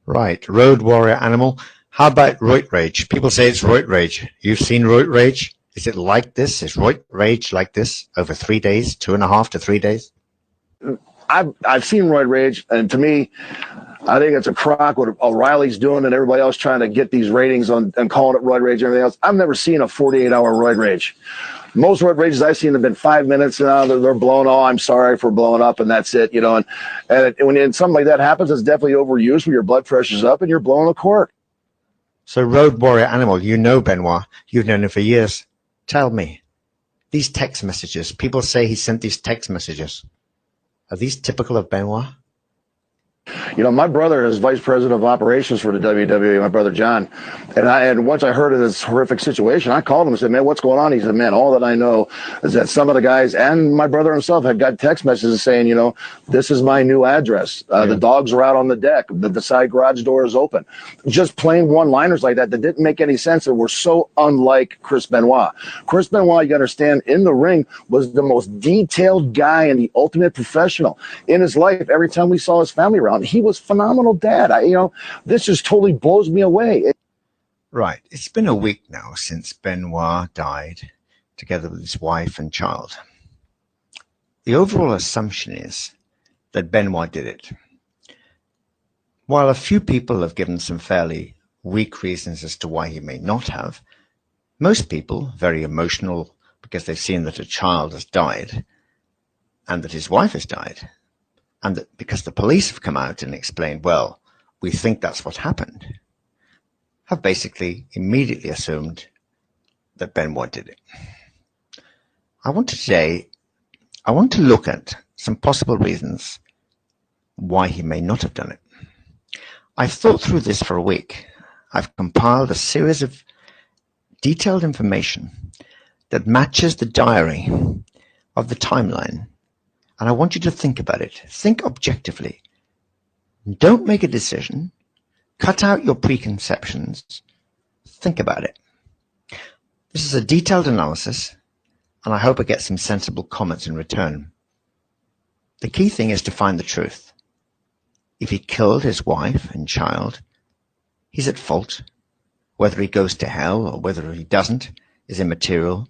[SPEAKER 13] Right, Road Warrior Animal. How about Roid Rage? People say it's Roid Rage. You've seen Roid Rage? Is it like this? Is Roid Rage like this over 3 days, 2.5 to 3 days?
[SPEAKER 16] I've seen Roid Rage, and to me, I think it's a crock what O'Reilly's doing and everybody else trying to get these ratings on and calling it Roid Rage and everything else. I've never seen a 48-hour Roid Rage. Most roid rages I've seen have been 5 minutes. They're blown. Oh, I'm sorry for blowing up, and that's it. And when something like that happens, it's definitely overused where your blood pressure's up and you're blowing a cork.
[SPEAKER 13] So, Road Warrior Animal, you know Benoit. You've known him for years. Tell me, these text messages. People say he sent these text messages. Are these typical of Benoit?
[SPEAKER 16] You know, my brother is vice president of operations for the WWE, my brother John. And once I heard of this horrific situation, I called him and said, man, what's going on? He said, man, all that I know is that some of the guys and my brother himself had got text messages saying, you know, this is my new address. The dogs are out on the deck. The side garage door is open. Just plain one-liners like that didn't make any sense and were so unlike Chris Benoit. Chris Benoit, you got to understand, in the ring was the most detailed guy and the ultimate professional in his life. Every time we saw his family around, he was phenomenal dad. This just totally blows me away.
[SPEAKER 13] Right. It's been a week now since Benoit died, together with his wife and child. The overall assumption is that Benoit did it. While a few people have given some fairly weak reasons as to why he may not have, most people, very emotional because they've seen that a child has died and that his wife has died, and that because the police have come out and explained, well, we think that's what happened, have basically immediately assumed that Benoit did it. I want to look at some possible reasons why he may not have done it. I've thought through this for a week. I've compiled a series of detailed information that matches the diary of the timeline. And I want you to think about it. Think objectively. Don't make a decision. Cut out your preconceptions. Think about it. This is a detailed analysis, and I hope I get some sensible comments in return. The key thing is to find the truth. If he killed his wife and child, he's at fault. Whether he goes to hell or whether he doesn't is immaterial.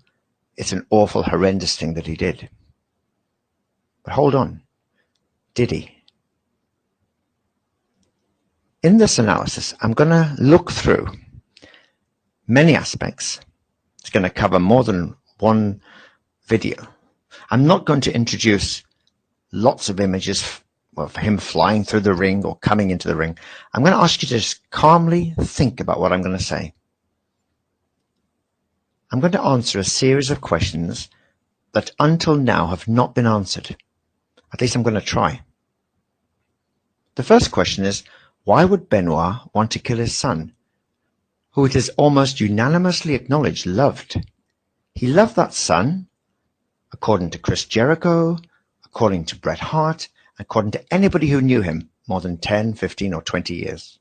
[SPEAKER 13] It's an awful, horrendous thing that he did. But hold on. Did he? In this analysis, I'm going to look through many aspects. It's going to cover more than one video. I'm not going to introduce lots of images of him flying through the ring or coming into the ring. I'm going to ask you to just calmly think about what I'm going to say. I'm going to answer a series of questions that until now have not been answered. At least I'm going to try. The first question is, why would Benoit want to kill his son, who it is almost unanimously acknowledged loved? He loved that son, according to Chris Jericho, according to Bret Hart, according to anybody who knew him more than 10, 15, or 20 years.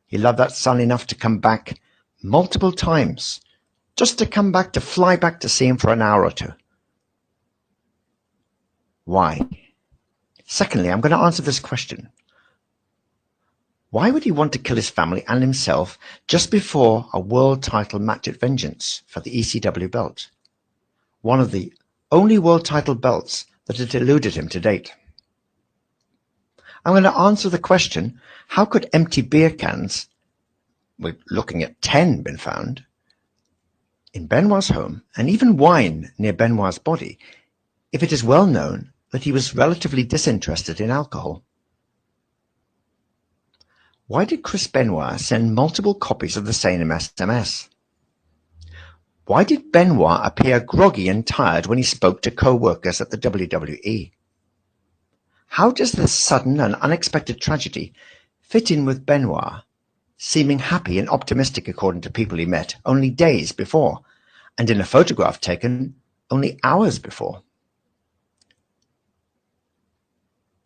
[SPEAKER 13] He loved that son enough to come back multiple times, just to come back, to fly back to see him for an hour or two. Why? Secondly, I'm going to answer this question. Why would he want to kill his family and himself just before a world title match at Vengeance for the ECW belt? One of the only world title belts that had eluded him to date. I'm going to answer the question, how could empty beer cans, we're looking at 10, been found in Benoit's home, and even wine near Benoit's body, if it is well known that he was relatively disinterested in alcohol? Why did Chris Benoit send multiple copies of the same SMS? Why did Benoit appear groggy and tired when he spoke to co-workers at the WWE? How does this sudden and unexpected tragedy fit in with Benoit, seeming happy and optimistic according to people he met only days before, and in a photograph taken only hours before?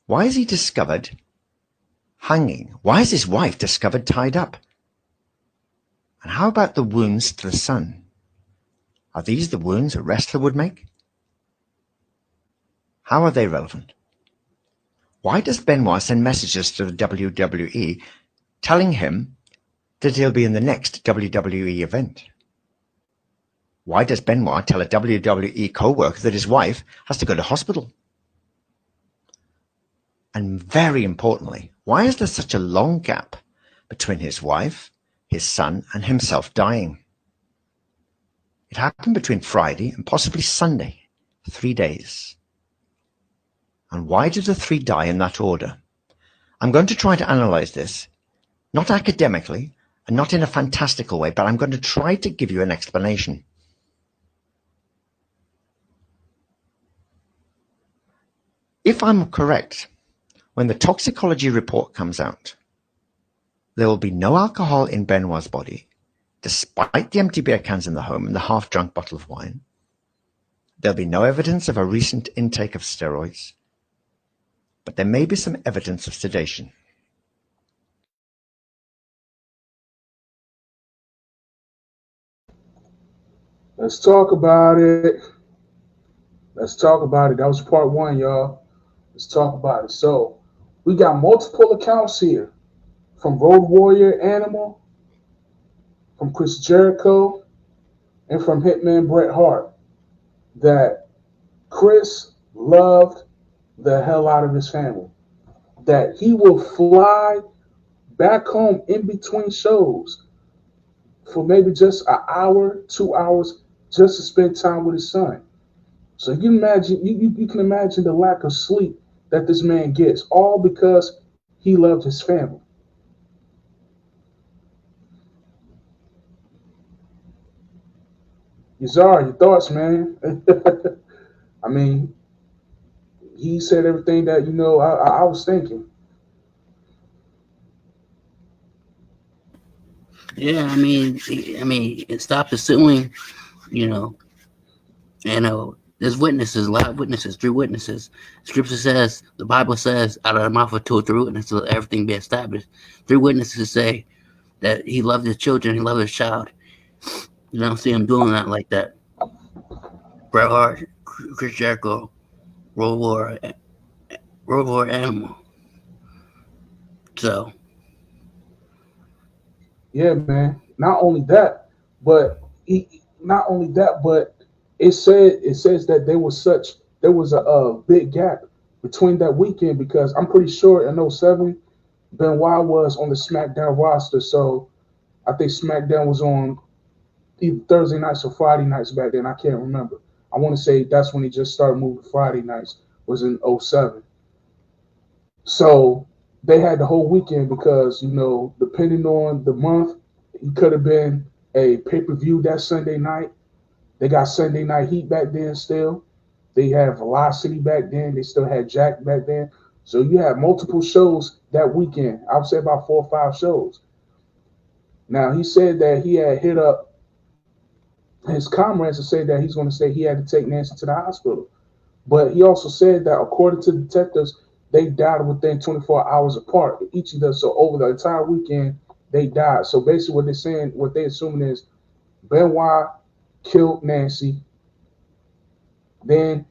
[SPEAKER 13] Why is he discovered hanging? Why is his wife discovered tied up? And how about the wounds to the son? Are these the wounds a wrestler would make? How are they relevant? Why does Benoit send messages to the WWE telling him that he'll be in the next WWE event? Why does Benoit tell a WWE co-worker that his wife has to go to hospital? And very importantly, why is there such a long gap between his wife, his son, and himself dying? It happened between Friday and possibly Sunday, 3 days. And why did the three die in that order? I'm going to try to analyze this, not academically and not in a fantastical way, but I'm going to try to give you an explanation. If I'm correct, When the toxicology report comes out, there will be no alcohol in Benoit's body, despite the empty beer cans in the home and the half-drunk bottle of wine. There'll be no evidence of a recent intake of steroids, but there may be some evidence of sedation.
[SPEAKER 7] Let's talk about it. Let's talk about it. That was part one, y'all. Let's talk about it. So we got multiple accounts here from Road Warrior Animal, from Chris Jericho, and from Hitman Bret Hart that Chris loved the hell out of his family. That he will fly back home in between shows for maybe just an hour, 2 hours, just to spend time with his son. So you can imagine the lack of sleep that this man gets, all because he loved his family. Yazar, your thoughts, man? I mean, he said everything that, I was thinking.
[SPEAKER 8] Yeah, I mean, stop assuming, there's witnesses, a lot of witnesses, 3 witnesses. Scripture says, the Bible says, out of the mouth of 2 or 3 witnesses, let everything be established. 3 witnesses say that he loved his children, he loved his child. You don't see him doing that like that. Bret Hart, Chris Jericho, Road War Animal. So.
[SPEAKER 7] Yeah, man. Not only that, but it says that there was a big gap between that weekend, because I'm pretty sure in 2007, Benoit was on the SmackDown roster. So I think SmackDown was on either Thursday nights or Friday nights back then. I can't remember. I want to say that's when he just started moving to Friday nights, was in 2007. So they had the whole weekend because, depending on the month, it could have been a pay-per-view that Sunday night. They got Sunday Night Heat back then still. They had Velocity back then. They still had Jack back then. So you had multiple shows that weekend. I would say about 4 or 5 shows. Now, he said that he had hit up his comrades to say that he's going to say he had to take Nancy to the hospital. But he also said that according to detectives, they died within 24 hours apart, each of them. So over the entire weekend, they died. So basically what they're assuming is Benoit killed Nancy, then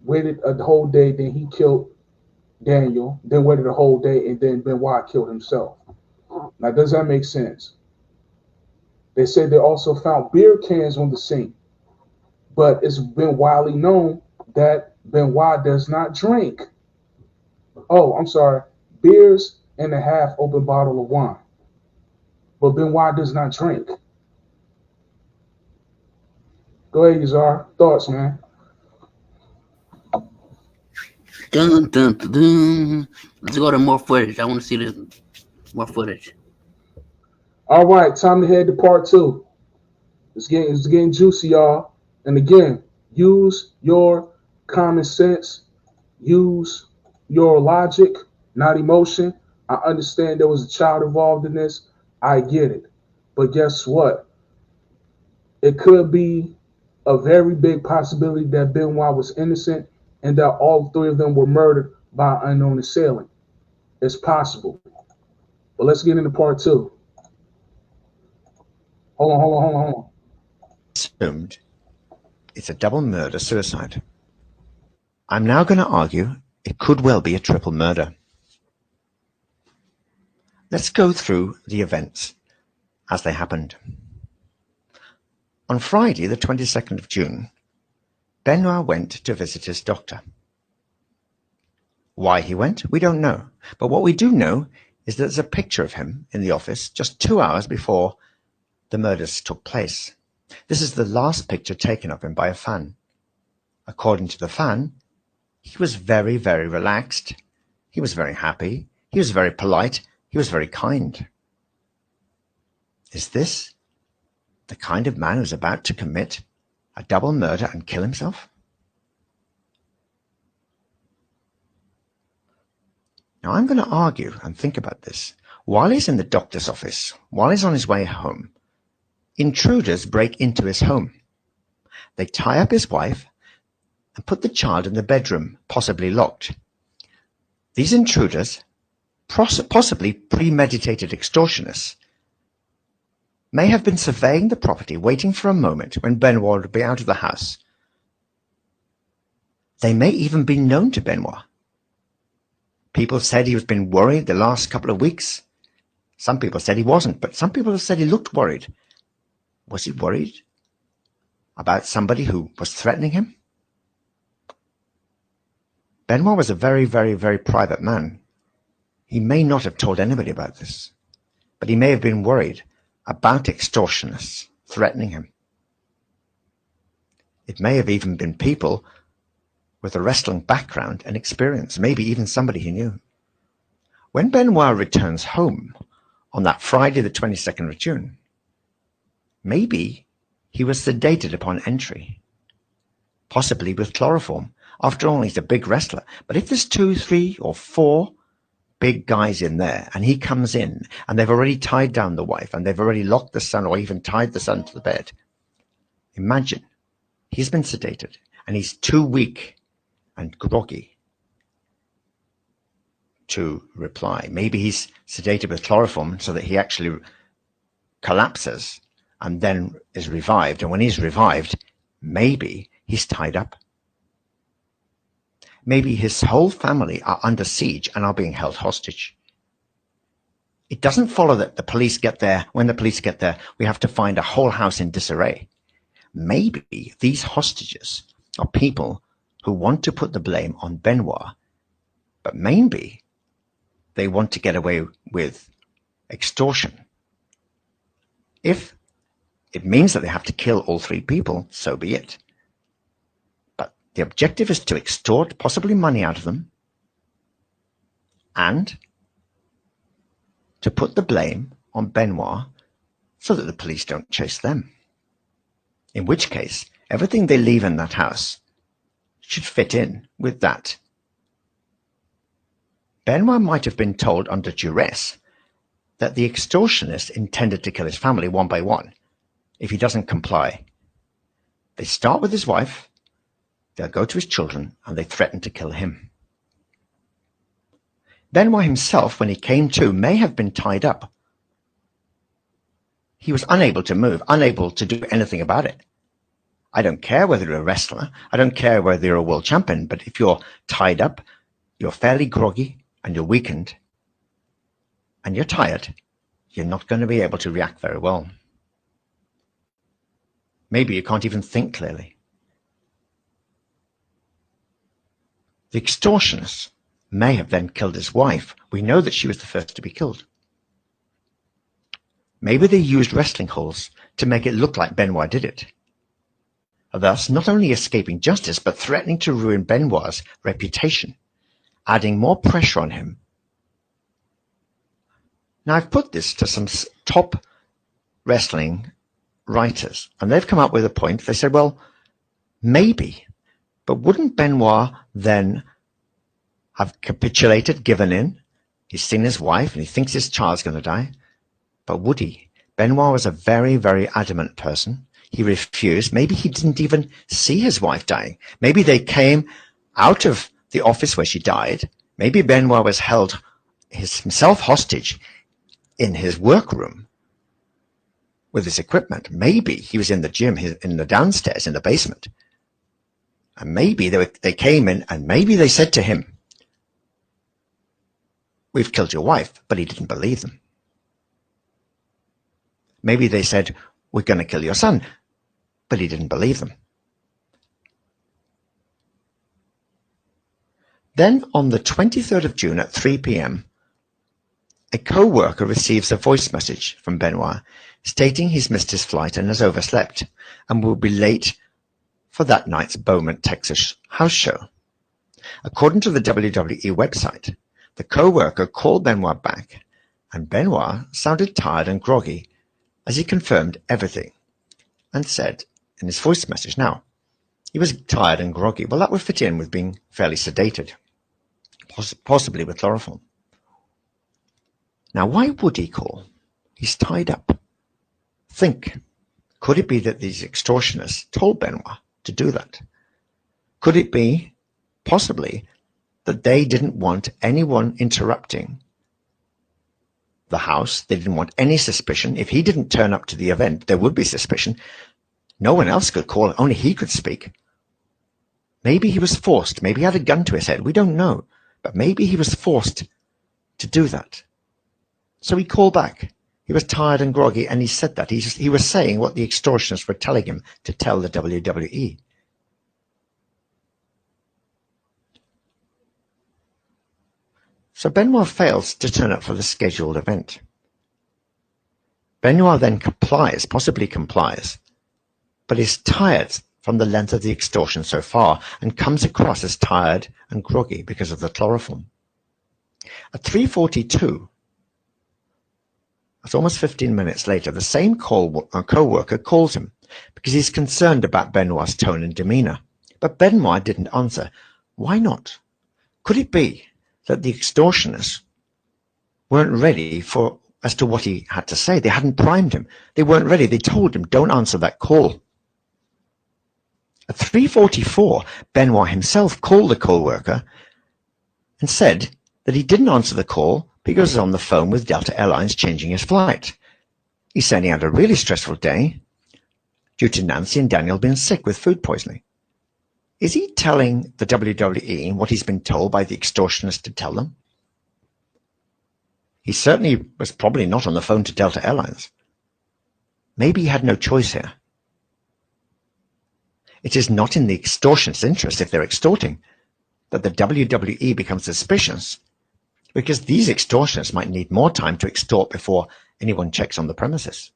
[SPEAKER 7] waited a whole day, then he killed Daniel, then waited a whole day, and then Benoit killed himself. Now, does that make sense? They said they also found beer cans on the scene, but it's been widely known that Benoit does not drink. Oh, I'm sorry, beers and a half open bottle of wine. But Benoit does not drink. Go ahead, Yazar. Thoughts, man?
[SPEAKER 8] Dun, dun, dun, dun. Let's go to more footage. I want to see this more footage.
[SPEAKER 7] All right, time to head to part 2. It's getting juicy, y'all. And again, use your common sense. Use your logic, not emotion. I understand there was a child involved in this. I get it. But guess what? It could be a very big possibility that Benoit was innocent and that all 3 of them were murdered by an unknown assailant. It's possible. But let's get into part 2. Hold on.
[SPEAKER 13] Assumed it's a double murder-suicide. I'm now going to argue it could well be a triple murder. Let's go through the events as they happened. On Friday, the 22nd of June, Benoit went to visit his doctor. Why he went, we don't know. But what we do know is that there's a picture of him in the office just 2 hours before the murders took place. This is the last picture taken of him by a fan. According to the fan, he was very, very relaxed. He was very happy. He was very polite. He was very kind. Is this the kind of man who's about to commit a double murder and kill himself? Now, I'm going to argue and think about this. While he's in the doctor's office, while he's on his way home, intruders break into his home. They tie up his wife and put the child in the bedroom, possibly locked. These intruders, possibly premeditated extortionists, may have been surveying the property, waiting for a moment when Benoit would be out of the house. They may even be known to Benoit. People said he was been worried the last couple of weeks. Some people said he wasn't, but some people have said he looked worried. Was he worried about somebody who was threatening him? Benoit was a very, very, very private man. He may not have told anybody about this, but he may have been worried about extortionists threatening him. It may have even been people with a wrestling background and experience, maybe even somebody he knew. When Benoit returns home on that Friday, the 22nd of June, maybe he was sedated upon entry, possibly with chloroform. After all, he's a big wrestler. But if there's 2, 3, or 4 big guys in there, and he comes in, and they've already tied down the wife, and they've already locked the son, or even tied the son to the bed, imagine he's been sedated, and he's too weak and groggy to reply. Maybe he's sedated with chloroform so that he actually collapses and then is revived. And when he's revived, maybe he's tied up. Maybe his whole family are under siege and are being held hostage. It doesn't follow that the police get there. When the police get there, we have to find a whole house in disarray. Maybe these hostages are people who want to put the blame on Benoit, but maybe they want to get away with extortion. If it means that they have to kill all 3 people, so be it. But the objective is to extort possibly money out of them and to put the blame on Benoit so that the police don't chase them. In which case, everything they leave in that house should fit in with that. Benoit might have been told under duress that the extortionist intended to kill his family one by one if he doesn't comply. They start with his wife, they'll go to his children, and they threaten to kill him. Benoit himself, when he came to, may have been tied up. He was unable to move, unable to do anything about it. I don't care whether you're a wrestler, I don't care whether you're a world champion, but if you're tied up, you're fairly groggy, and you're weakened, and you're tired, you're not going to be able to react very well. Maybe you can't even think clearly. The extortionist may have then killed his wife. We know that she was the first to be killed. Maybe they used wrestling holds to make it look like Benoit did it, thus not only escaping justice, but threatening to ruin Benoit's reputation, adding more pressure on him. Now, I've put this to some top wrestling writers, and they've come up with a point. They said, well, maybe, but wouldn't Benoit then have capitulated, given in? He's seen his wife, and he thinks his child's going to die. But would he? Benoit was a very, very adamant person. He refused. Maybe he didn't even see his wife dying. Maybe they came out of the office where she died. Maybe Benoit was held himself hostage in his workroom with his equipment. Maybe he was in the gym, in the downstairs, in the basement. And maybe they came in and maybe they said to him, "We've killed your wife," but he didn't believe them. Maybe they said, "We're going to kill your son," but he didn't believe them. Then on the 23rd of June at 3 p.m., a co-worker receives a voice message from Benoit stating he's missed his flight and has overslept and will be late for that night's Beaumont, Texas house show. According to the WWE website, the co-worker called Benoit back, and Benoit sounded tired and groggy as he confirmed everything and said in his voice message, now, he was tired and groggy. Well, that would fit in with being fairly sedated, possibly with chloroform. Now, why would he call? He's tied up. Think, could it be that these extortioners told Benoit to do that? Could it be, possibly, that they didn't want anyone interrupting the house? They didn't want any suspicion. If he didn't turn up to the event, there would be suspicion. No one else could call, only he could speak. Maybe he was forced. Maybe he had a gun to his head. We don't know. But maybe he was forced to do that. So he called back. He was tired and groggy, and he said that. He was saying what the extortioners were telling him to tell the WWE. So Benoit fails to turn up for the scheduled event. Benoit then complies, possibly complies, but is tired from the length of the extortion so far and comes across as tired and groggy because of the chloroform. At 3:42, it's almost 15 minutes later, the same co-worker calls him because he's concerned about Benoit's tone and demeanor. But Benoit didn't answer. Why not? Could it be that the extortioners weren't ready as to what he had to say? They hadn't primed him. They weren't ready. They told him, don't answer that call. At 3:44, Benoit himself called the co-worker and said that he didn't answer the call because he was on the phone with Delta Airlines changing his flight. He said he had a really stressful day due to Nancy and Daniel being sick with food poisoning. Is he telling the WWE what he's been told by the extortioners to tell them? He certainly was probably not on the phone to Delta Airlines. Maybe he had no choice here. It is not in the extortion's interest, if they're extorting, that the WWE becomes suspicious, because these extortioners might need more time to extort before anyone checks on the premises.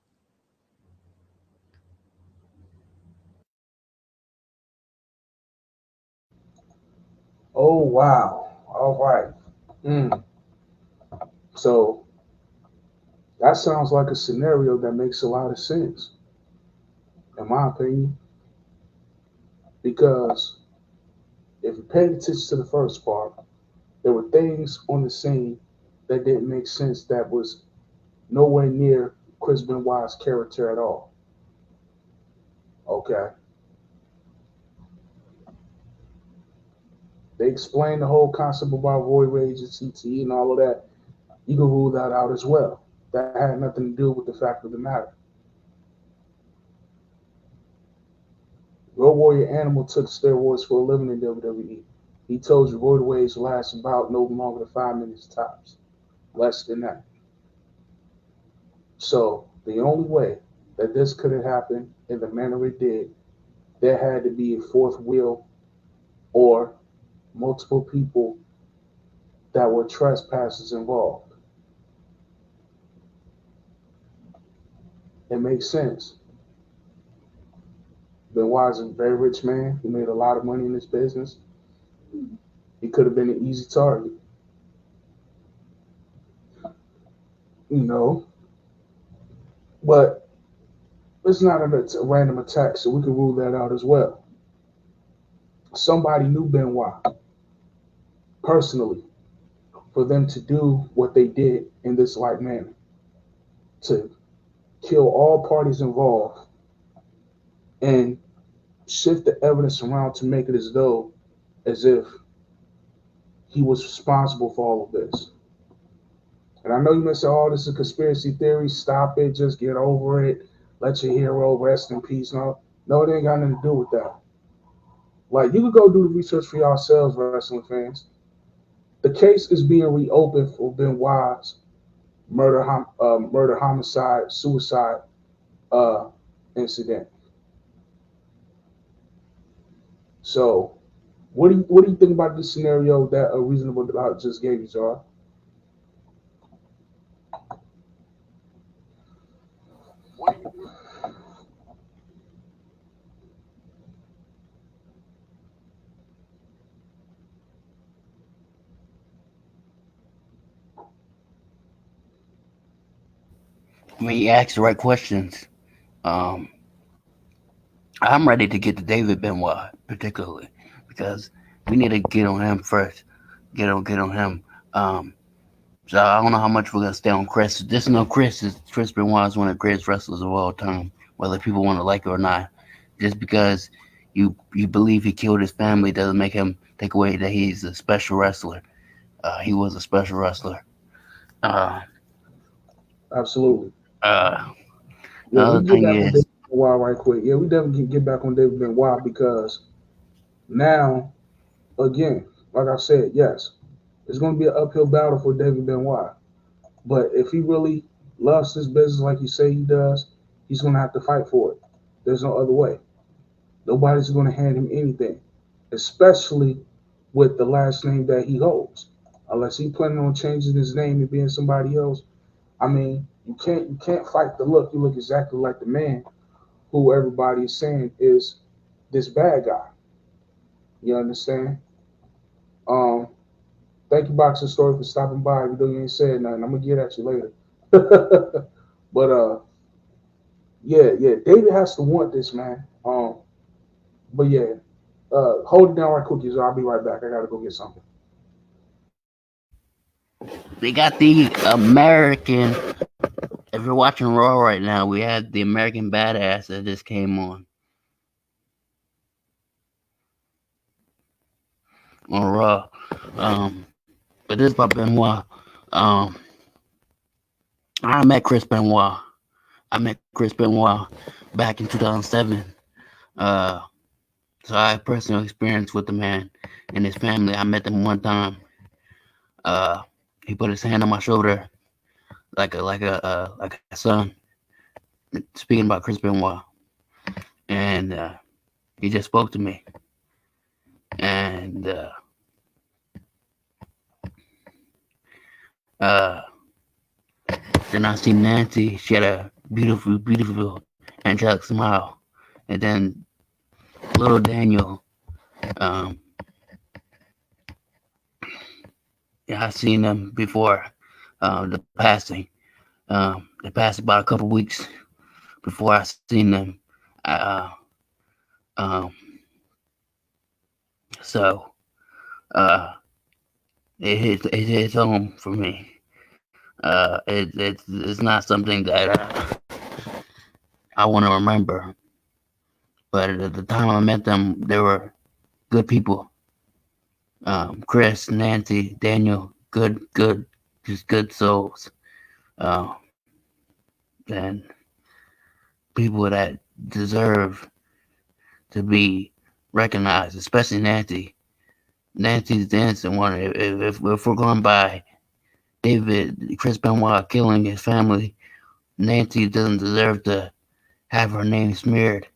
[SPEAKER 7] Oh, wow. All right. So that sounds like a scenario that makes a lot of sense, in my opinion. Because if you paid attention to the first part, there were things on the scene that didn't make sense, that was nowhere near Chris Benoit's character at all. Okay. They explained the whole concept about Roy Rage and CTE and all of that. You can rule that out as well. That had nothing to do with the fact of the matter. Road Warrior Animal took steroids for a living in WWE. He told you roid waves last about no longer than 5 minutes tops. Less than that. So the only way that this could have happened in the manner it did, there had to be a fourth wheel or multiple people that were trespassers involved. It makes sense. Benoit is a very rich man. He made a lot of money in this business. He could have been an easy target. But it's not a random attack, so we can rule that out as well. Somebody knew Benoit personally for them to do what they did in this light manner, to kill all parties involved and shift the evidence around to make it as if he was responsible for all of this. And I know you may say, oh, this is a conspiracy theory. Stop it. Just get over it. Let your hero rest in peace. No, it ain't got nothing to do with that. Like, you could go do the research for yourselves, wrestling fans. The case is being reopened for Benoit's murder, homicide, suicide incident. So, what do you think about this scenario that Reasonable Doubt just gave you, Jar?
[SPEAKER 8] I mean, you asked the right questions. I'm ready to get to David Benoit, particularly, because we need to get on him first. Get on him. So I don't know how much we're gonna stay on Chris. Just know Chris Benoit is one of the greatest wrestlers of all time, whether people want to like it or not. Just because you believe he killed his family doesn't make him take away that he's a special wrestler. He was a special wrestler.
[SPEAKER 7] Absolutely.
[SPEAKER 8] The
[SPEAKER 7] Yeah,
[SPEAKER 8] other
[SPEAKER 7] we get
[SPEAKER 8] thing
[SPEAKER 7] back on
[SPEAKER 8] is,
[SPEAKER 7] David Benoit right quick. Yeah, we definitely can get back on David Benoit because now, again, like I said, yes, it's going to be an uphill battle for David Benoit. But if he really loves his business like you say he does, he's going to have to fight for it. There's no other way. Nobody's going to hand him anything, especially with the last name that he holds. Unless he's planning on changing his name and being somebody else. I mean, you can't fight the look. You look exactly like the man who everybody is saying is this bad guy. You understand? Thank you, Boxing Story, for stopping by. Even though you ain't said nothing, I'm gonna get at you later. But yeah, David has to want this, man. But yeah, hold it down right quick, so I'll be right back. I gotta go get something.
[SPEAKER 8] they got the American. If you're watching Raw right now, we had the American Badass that just came on Raw. But this is about Benoit. I met Chris Benoit. Back in 2007. So I had personal experience with the man and his family. I met them one time. He put his hand on my shoulder like a son. Speaking about Chris Benoit, and he just spoke to me, and then I seen Nancy. She had a beautiful angelic smile, and then little Daniel. Yeah, I seen them before the passing. They passed about a couple weeks before I seen them. So it hits home for me. It's not something that I want to remember. But at the time I met them, they were good people. Chris, Nancy, Daniel, just good souls. And people that deserve to be recognized, especially Nancy. Nancy's the innocent one. If we're going by Chris Benoit killing his family, Nancy doesn't deserve to have her name smeared.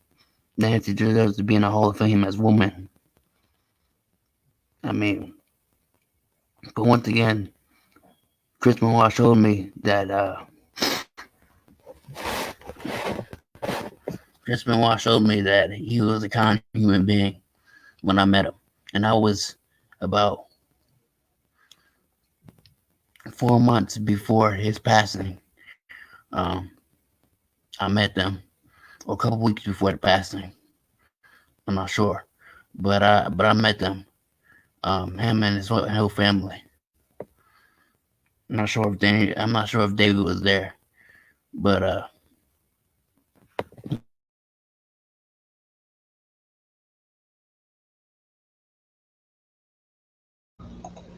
[SPEAKER 8] Nancy deserves to be in the Hall of Fame as woman. I mean, but once again, Chris Benoit showed me that he was a kind human being when I met him. And I was about 4 months before his passing. I met them, or a couple weeks before the passing. I'm not sure, but I met them. Him and his whole family. I'm not sure if David was there, but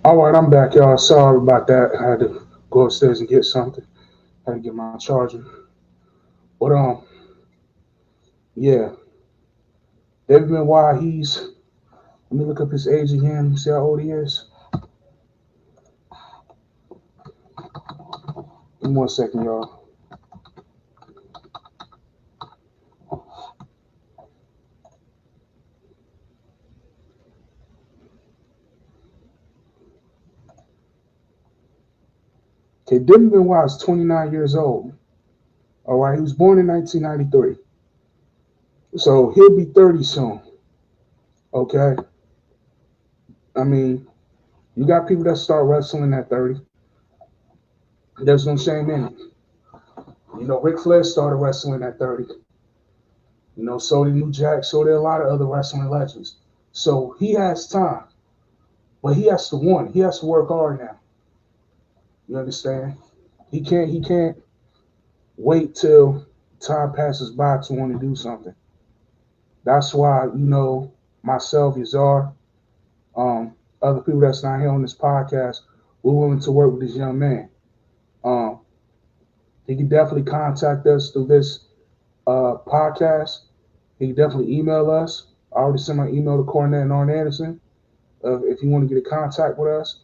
[SPEAKER 7] All right, I'm back, y'all. Sorry about that. I had to go upstairs and get something. I had to get my charger. But yeah, David Benoit, let me look up his age again. See how old he is. Give me 1 second, y'all. Okay, David Benoit is 29 years old. All right, he was born in 1993. So he'll be 30 soon. Okay? I mean, you got people that start wrestling at 30. There's no shame in it. You know, Ric Flair started wrestling at 30. You know, so did New Jack, so did a lot of other wrestling legends. So he has time. But he has to want it. He has to work hard now. You understand? He can't wait till time passes by to want to do something. That's why, myself, Yazar, other people that's not here on this podcast, we're willing to work with this young man. He can definitely contact us through this podcast. He can definitely email us. I already sent my email to Cornette and Arn Anderson. If you want to get in contact with us,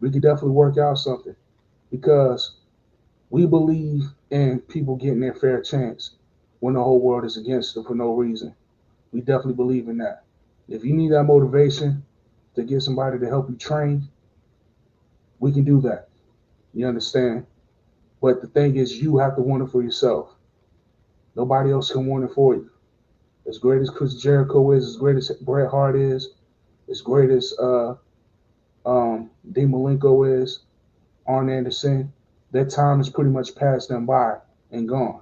[SPEAKER 7] we can definitely work out something, because we believe in people getting their fair chance when the whole world is against them for no reason. We definitely believe in that. If you need that motivation to get somebody to help you train, we can do that. You understand? But the thing is, you have to want it for yourself. Nobody else can want it for you. As great as Chris Jericho is, as great as Bret Hart is, as great as Dean Malenko is, Arn Anderson, their time is pretty much passed them by and gone.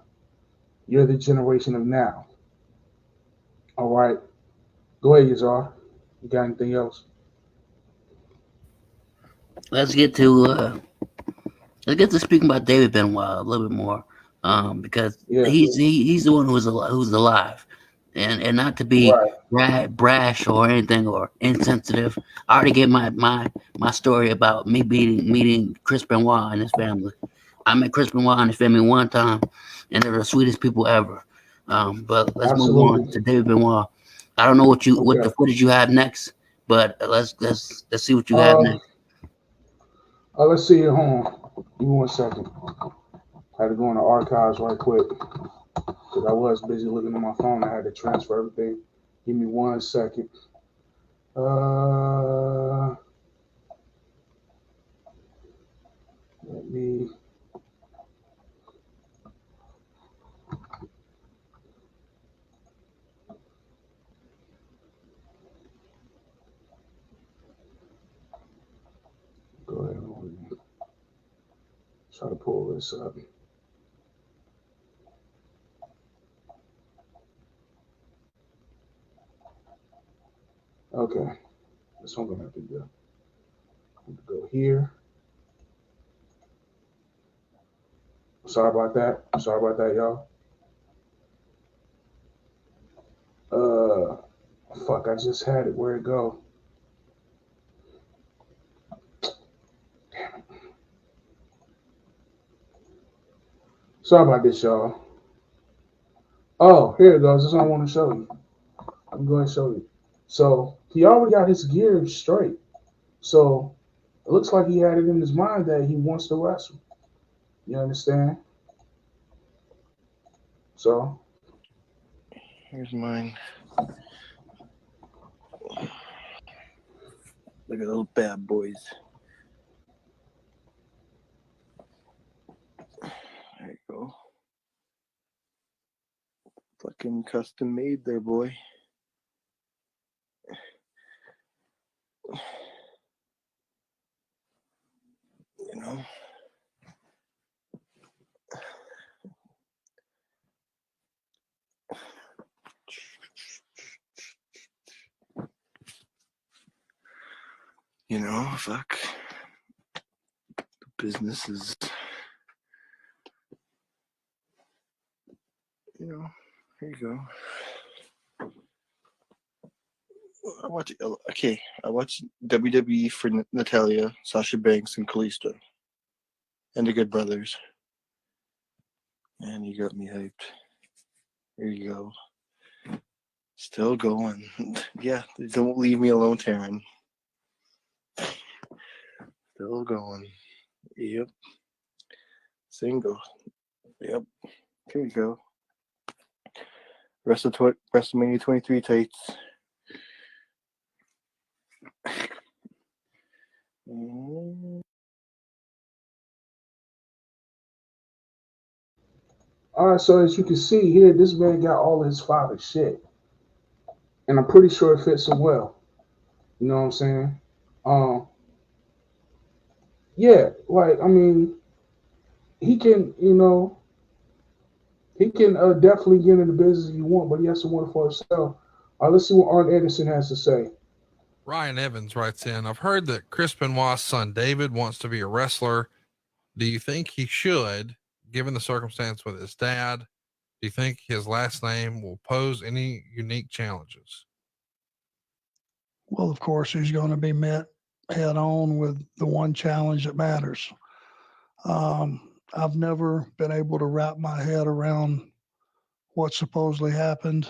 [SPEAKER 7] You're the generation of now. All right. Go ahead, Yazar. You got anything else?
[SPEAKER 8] Let's get to speaking about David Benoit a little bit more, because he's the one who's alive, and not to be brash or anything or insensitive. I already gave my story about me meeting Chris Benoit and his family. I met Chris Benoit and his family one time, and they're the sweetest people ever. But let's move on to David Benoit. I don't know what the footage you have next, but let's see what you have next.
[SPEAKER 7] Let's see here. Hold on. Give me 1 second. I had to go in the archives right quick because I was busy looking at my phone. I had to transfer everything. Give me 1 second. Let me. Go ahead and try to pull this up. Okay, that's what I'm gonna have to do. Go here. Sorry about that. Y'all. Fuck, I just had it. Where'd it go? Damn it. Sorry about this, y'all. Oh, here it goes. That's what I want to show you. I'm going to show you. So he already got his gear straight. So it looks like he had it in his mind that he wants to wrestle. You understand? So
[SPEAKER 17] here's mine. Look at those bad boys. There you go. Fucking custom made there, boy. You know? You know, fuck. The business is, you know, here you go. I watch WWE for Natalya, Sasha Banks, and Kalisto, and the Good Brothers. And you got me hyped. Here you go. Still going. Yeah, don't leave me alone, Taryn. Still going. Yep. Single. Yep. Here we go. WrestleMania 23 tights.
[SPEAKER 7] All right, so as you can see here, this man got all his father's shit. And I'm pretty sure it fits him well. You know what I'm saying? Yeah, like, I mean, he can, definitely get into business if you want, but he has to want it for himself. Let's see what Arn Anderson has to say.
[SPEAKER 18] Ryan Evans writes in, I've heard that Chris Benoit's son David wants to be a wrestler. Do you think he should, given the circumstance with his dad? Do you think his last name will pose any unique challenges?
[SPEAKER 19] Well, of course, he's going to be met head on with the one challenge that matters. I've never been able to wrap my head around what supposedly happened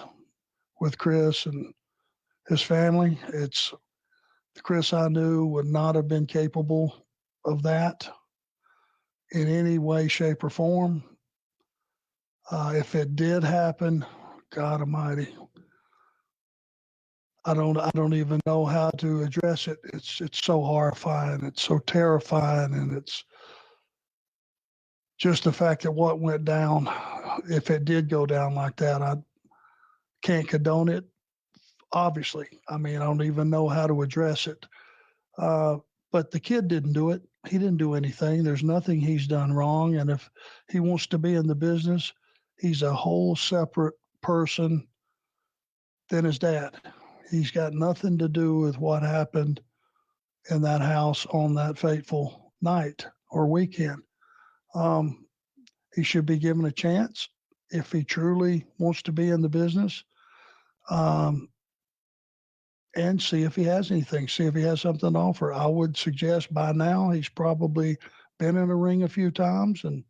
[SPEAKER 19] with Chris and his family. It's the Chris I knew would not have been capable of that in any way, shape, or form. If it did happen, God Almighty, I don't even know how to address it. It's so horrifying. It's so terrifying, and it's just the fact that what went down. If it did go down like that, I can't condone it. Obviously, I mean, I don't even know how to address it. But the kid didn't do it. He didn't do anything. There's nothing he's done wrong. And if he wants to be in the business, he's a whole separate person than his dad. He's got nothing to do with what happened in that house on that fateful night or weekend. He should be given a chance if he truly wants to be in the business, and see if he has anything, see if he has something to offer. I would suggest by now he's probably been in a ring a few times, and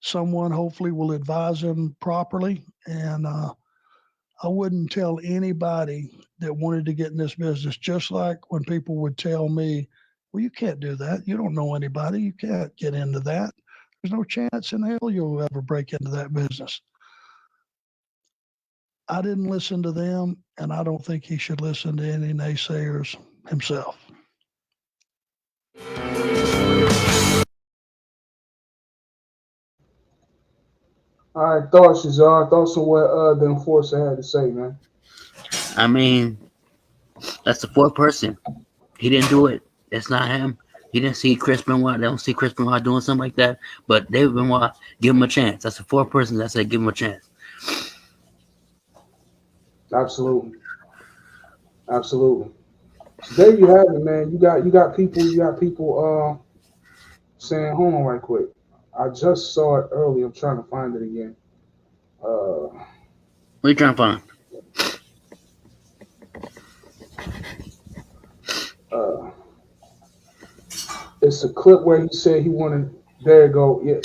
[SPEAKER 19] someone hopefully will advise him properly. And I wouldn't tell anybody that wanted to get in this business, just like when people would tell me, well, you can't do that. You don't know anybody. You can't get into that. There's no chance in hell you'll ever break into that business. I didn't listen to them, and I don't think he should listen to any naysayers himself.
[SPEAKER 7] All right, thoughts, Shazar. Thoughts on what the enforcer had to say, man.
[SPEAKER 8] I mean, that's the fourth person. He didn't do it. It's not him. He didn't see Chris Benoit. They don't see Chris Benoit doing something like that. But David Benoit, give him a chance. That's the fourth person that said give him a chance.
[SPEAKER 7] Absolutely. Absolutely. So there you have it, man. You got people saying, hold on right quick. I just saw it earlier. I'm trying to find it again.
[SPEAKER 8] What are you trying to find?
[SPEAKER 7] It's a clip where he said he wanted. There you go. Yeah.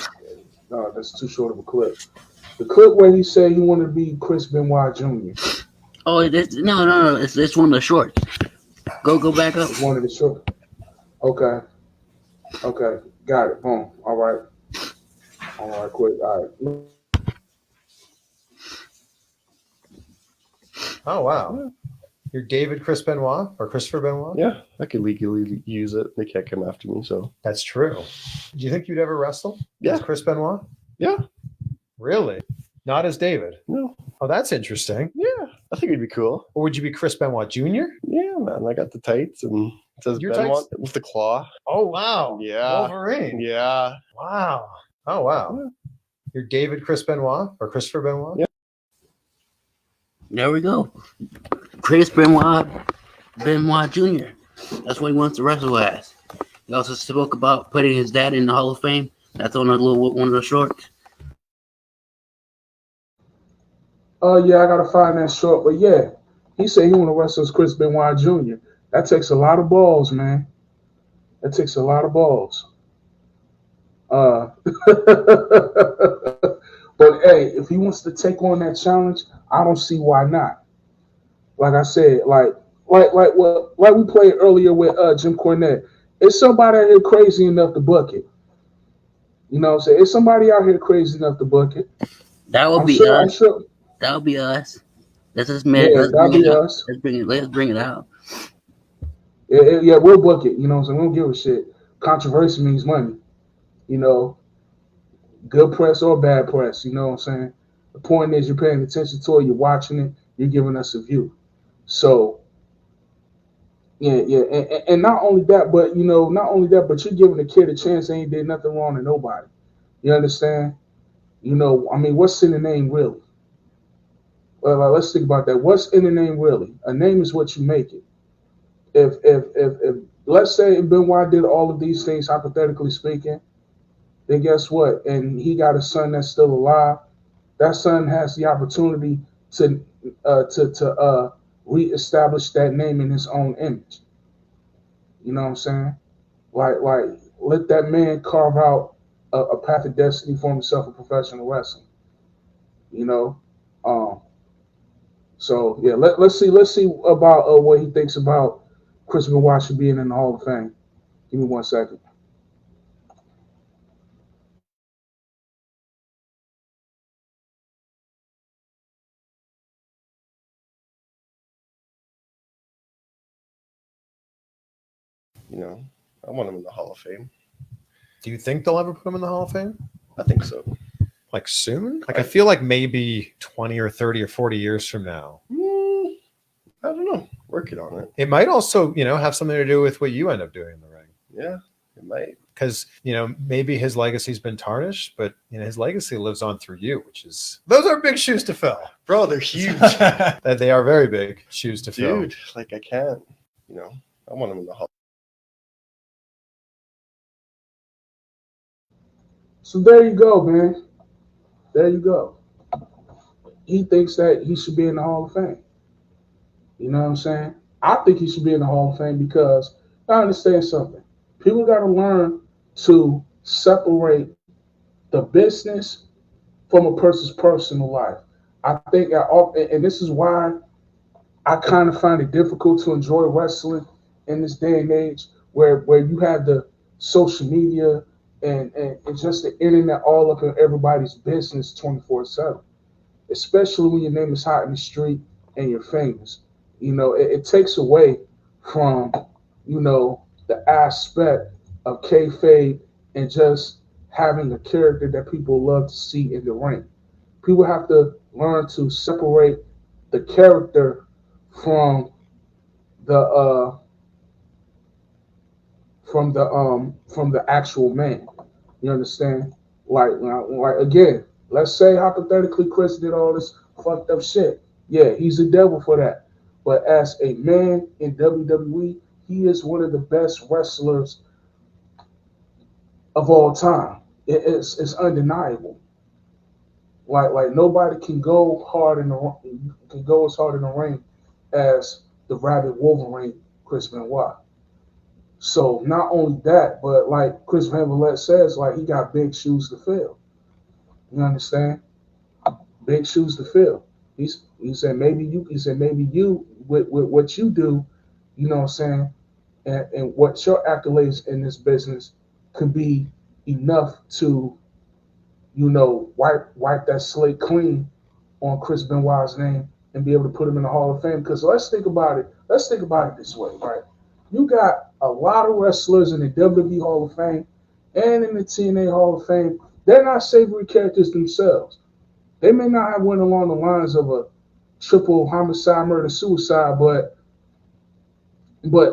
[SPEAKER 7] No, that's too short of a clip. The clip where he said he wanted to be Chris Benoit Jr.
[SPEAKER 8] Oh, no. It's one of the shorts. Go back up.
[SPEAKER 7] One of the shorts. Okay. Got it. Boom. All right. Quick. All right.
[SPEAKER 20] Oh, wow. You're David Chris Benoit or Christopher Benoit?
[SPEAKER 21] Yeah, I could legally use it. They can't come after me, so.
[SPEAKER 20] That's true. Do you think you'd ever wrestle?
[SPEAKER 21] Yeah.
[SPEAKER 20] As Chris Benoit?
[SPEAKER 21] Yeah.
[SPEAKER 20] Really? Not as David?
[SPEAKER 21] No.
[SPEAKER 20] Oh, that's interesting.
[SPEAKER 21] Yeah, I think it'd be cool.
[SPEAKER 20] Or would you be Chris Benoit Jr.?
[SPEAKER 21] Yeah, man. I got the tights and it says
[SPEAKER 20] Your
[SPEAKER 21] Benoit
[SPEAKER 20] tights?
[SPEAKER 21] with the claw.
[SPEAKER 20] Oh, wow.
[SPEAKER 21] Yeah.
[SPEAKER 20] Wolverine.
[SPEAKER 21] Yeah.
[SPEAKER 20] Wow. Oh, wow. You're David Chris Benoit or Christopher Benoit?
[SPEAKER 21] Yeah.
[SPEAKER 8] There we go. Chris Benoit Jr. That's what he wants to wrestle as. He also spoke about putting his dad in the Hall of Fame. That's on one of the shorts.
[SPEAKER 7] Yeah, I gotta find that short. But yeah, he said he want to wrestle as Chris Benoit Jr. That takes a lot of balls, man. That takes a lot of balls. But hey, if he wants to take on that challenge, I don't see why not. Like I said, like we played earlier with Jim Cornette. It's somebody out here crazy enough to book it. You know what I'm saying? It's somebody out here crazy enough to book it.
[SPEAKER 8] That would be us. Sure. That would be us. Let's just admit.
[SPEAKER 7] Yeah, that'll be us.
[SPEAKER 8] Let's bring it out.
[SPEAKER 7] Yeah, we'll book it. You know what I'm saying? We don't give a shit. Controversy means money. You know, good press or bad press. You know what I'm saying? The point is you're paying attention to it, you're watching it, you're giving us a view. So, yeah. And not only that, but you're giving the kid a chance and he did nothing wrong to nobody. You understand? You know, I mean, what's in the name really? Well, let's think about that. What's in the name really? A name is what you make it. If let's say Benoit did all of these things, hypothetically speaking, then guess what? And he got a son that's still alive. That son has the opportunity to reestablish that name in his own image. You know what I'm saying? Like let that man carve out a path of destiny for himself in professional wrestling. You know, so yeah, let's see about what he thinks about Chris Benoit should being in the Hall of Fame. Give me 1 second.
[SPEAKER 20] You know, I want him in the Hall of Fame. Do you think they'll ever put him in the Hall of Fame? I think so. Like soon? Like I feel like maybe 20 or 30 or 40 years from now.
[SPEAKER 16] I don't know. Working on it.
[SPEAKER 20] It might also, you know, have something to do with what you end up doing in the ring.
[SPEAKER 16] Yeah, it might.
[SPEAKER 20] Because, you know, maybe his legacy's been tarnished, but you know, his legacy lives on through you, which is those are big shoes to fill.
[SPEAKER 16] Bro, they're huge.
[SPEAKER 20] They are very big shoes to fill.
[SPEAKER 16] Dude, like I can't, you know, I want him in the Hall.
[SPEAKER 7] So there you go, man. There you go. He thinks that he should be in the Hall of Fame. You know what I'm saying? I think he should be in the Hall of Fame because I understand something. People got to learn to separate the business from a person's personal life. I think, and this is why I kind of find it difficult to enjoy wrestling in this day and age where you have the social media and just the internet all up in everybody's business 24/7, especially when your name is hot in the street and you're famous. You know, it takes away from, you know, the aspect of kayfabe and just having a character that people love to see in the ring. People have to learn to separate the character from the actual man. You understand? Like again, let's say hypothetically Chris did all this fucked up shit. Yeah, he's a devil for that. But as a man in WWE, he is one of the best wrestlers of all time. It's undeniable. Like nobody can go hard as hard in the ring as the Rabid Wolverine, Chris Benoit. So not only that, but like Chris Van Vliet says, like he got big shoes to fill. You understand? Big shoes to fill. He said maybe you with what you do, you know what I'm saying, and what your accolades in this business could be enough to, you know, wipe that slate clean on Chris Benoit's name and be able to put him in the Hall of Fame. Because let's think about it this way, right? You got a lot of wrestlers in the WWE Hall of Fame and in the TNA Hall of Fame. They're not savory characters themselves. They may not have went along the lines of a triple homicide, murder, suicide, but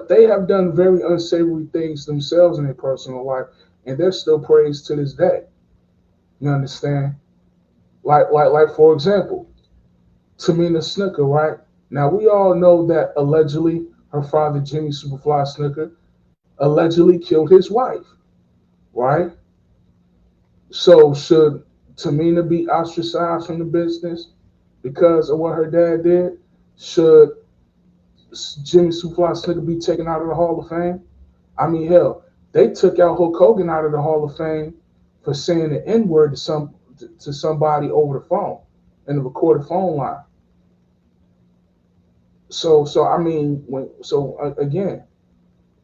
[SPEAKER 7] they have done very unsavory things themselves in their personal life, and they're still praised to this day. You understand? Like for example, Tamina Snuka, right? Now we all know that allegedly her father, Jimmy Superfly Snuka, allegedly killed his wife, right? So should Tamina be ostracized from the business because of what her dad did? Should Jimmy Superfly Snuka be taken out of the Hall of Fame? I mean, hell, they took out Hulk Hogan out of the Hall of Fame for saying the N-word to somebody over the phone in the recorded phone line. So I mean, again,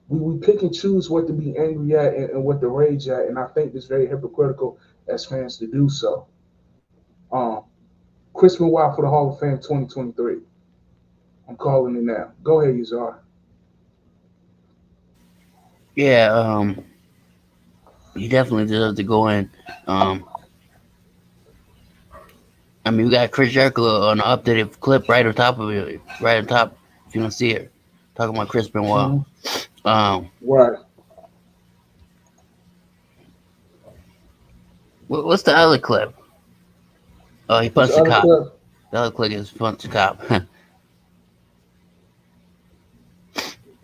[SPEAKER 7] we pick and choose what to be angry at and what to rage at, and I think it's very hypocritical as fans to do so. Chris Benoit for the Hall of Fame 2023. I'm calling it now. Go ahead, Yazar.
[SPEAKER 8] Yeah, he definitely deserves to go in. I mean, we got Chris Jericho on an updated clip right on top of it, right on top. If you don't see it, talking about Chris Benoit.
[SPEAKER 7] Right.
[SPEAKER 8] What's the other clip? Oh, he punched the cop.
[SPEAKER 7] Clip?
[SPEAKER 8] The other clip is punch the cop.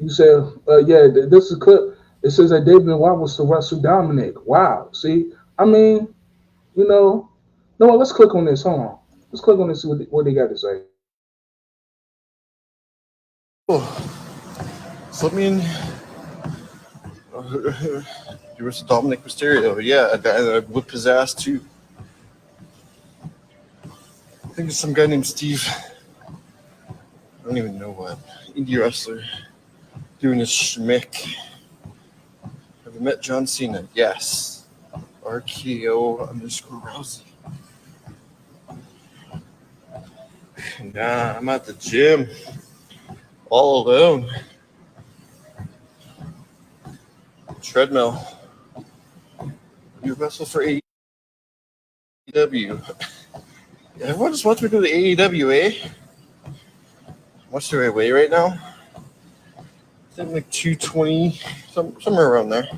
[SPEAKER 7] You said, yeah, this is a clip. It says that David Benoit was to wrestle Dominic. Wow. See, I mean, no, let's click on this. Hold on. Let's click on this, see what they got to say.
[SPEAKER 17] So I mean, you were Dominic Mysterio, yeah, and I whipped his ass too. I think it's some guy named Steve. I don't even know what indie wrestler doing his schmick. Have you met John Cena? Yes. RKO_Rousey. Nah, I'm at the gym, all alone. Treadmill. You wrestle for AEW. Everyone just wants me to go to AEW, eh? What's the right way right now? I think like 220, somewhere around there.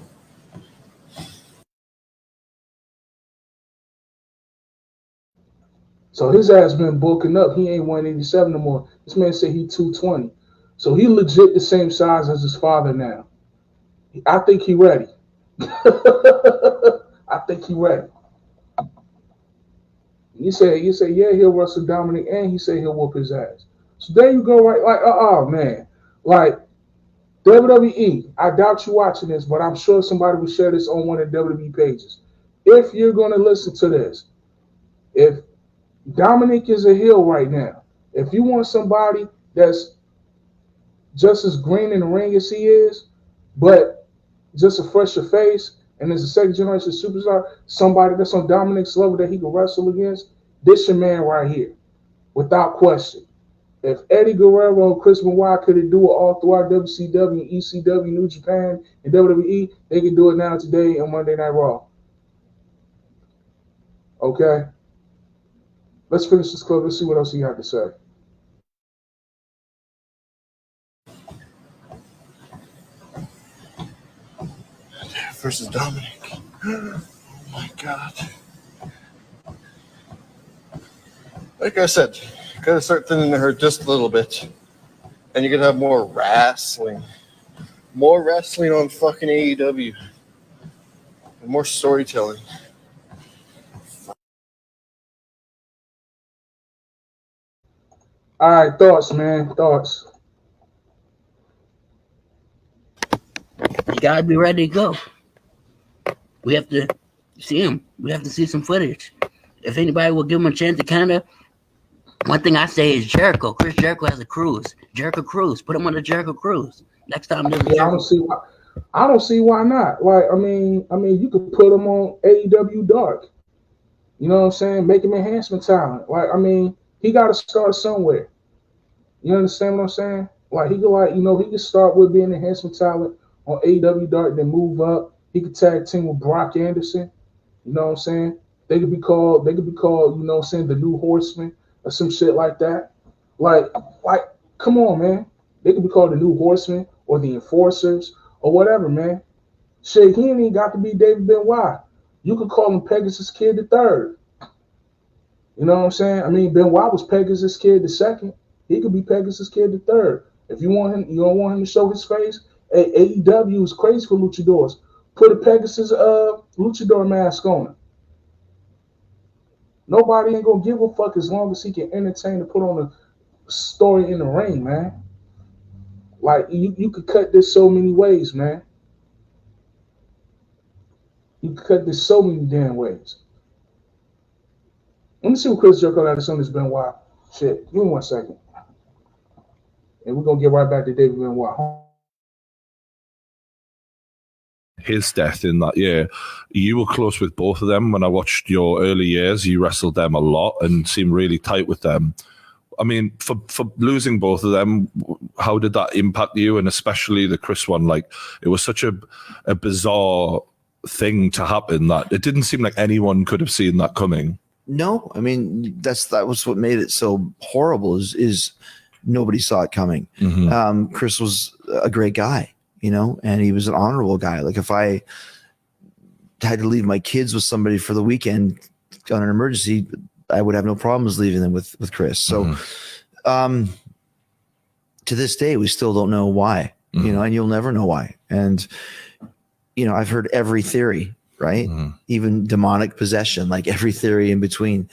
[SPEAKER 7] So his ass been bulking up. He ain't 187 no more. This man said he 220. So he legit the same size as his father now. I think he ready. I think he ready. He said, yeah, he'll wrestle Dominic, and he said he'll whoop his ass. So there you go, right? Like, man. Like, WWE, I doubt you watching this, but I'm sure somebody will share this on one of the WWE pages. If you're going to listen to this, if Dominic is a heel right now, if you want somebody that's just as green in the ring as he is, but just a fresher face, and as a second generation superstar, somebody that's on Dominic's level that he can wrestle against, this your man right here, without question. If Eddie Guerrero and Chris Benoit could do it all throughout WCW, ECW, New Japan, and WWE, they can do it now today on Monday Night Raw. Okay? Let's finish this clip. Let's see what else he had to say.
[SPEAKER 17] Versus Dominic. Oh my God. Like I said, you gotta start thinning the herd just a little bit. And you're gonna have more wrestling. More wrestling on fucking AEW. And more storytelling.
[SPEAKER 7] All right, thoughts, man. Thoughts.
[SPEAKER 8] You gotta be ready to go. We have to see him. We have to see some footage. If anybody will give him a chance to kind of, one thing I say is Jericho. Chris Jericho has a cruise. Jericho Cruise. Put him on the Jericho Cruise. Next time there's a
[SPEAKER 7] I don't see why not. Like, I mean, you could put him on AEW Dark. You know what I'm saying? Make him enhancement talent. Like, I mean, he got to start somewhere. You understand what I'm saying? Like, he could start with being enhancement talent on AEW Dark, then move up. He could tag team with Brock Anderson. You know what I'm saying? They could be called, you know what I'm saying, the New Horsemen or some shit like that. Like, come on, man. They could be called the New Horsemen or the Enforcers or whatever, man. Shit, he ain't even got to be David Benoit. You could call him Pegasus Kid the Third. You know what I'm saying? I mean, Benoit was Pegasus Kid the Second. He could be Pegasus Kid the Third. If you want him, you don't want him to show his face. AEW is crazy for luchadors. Put a Pegasus luchador mask on him. Nobody ain't gonna give a fuck as long as he can entertain and put on a story in the ring, man. Like, you could cut this so many ways, man. You could cut this so many damn ways. Let me see what Chris Jericho had to say on this Benoit shit. Give me 1 second. And we're gonna get right back to David Benoit.
[SPEAKER 1] His death in that year, you were close with both of them. When I watched your early years, you wrestled them a lot and seemed really tight with them. I mean, for losing both of them, how did that impact you? And especially the Chris one, like, it was such a bizarre thing to happen that it didn't seem like anyone could have seen that coming.
[SPEAKER 22] No, I mean, that was what made it so horrible is nobody saw it coming.
[SPEAKER 1] Mm-hmm.
[SPEAKER 22] Chris was a great guy, you know, and he was an honorable guy. Like, if I had to leave my kids with somebody for the weekend on an emergency, I would have no problems leaving them with Chris. So, to this day, we still don't know why, you know, and you'll never know why. And, you know, I've heard every theory right? Even demonic possession, like every theory in between.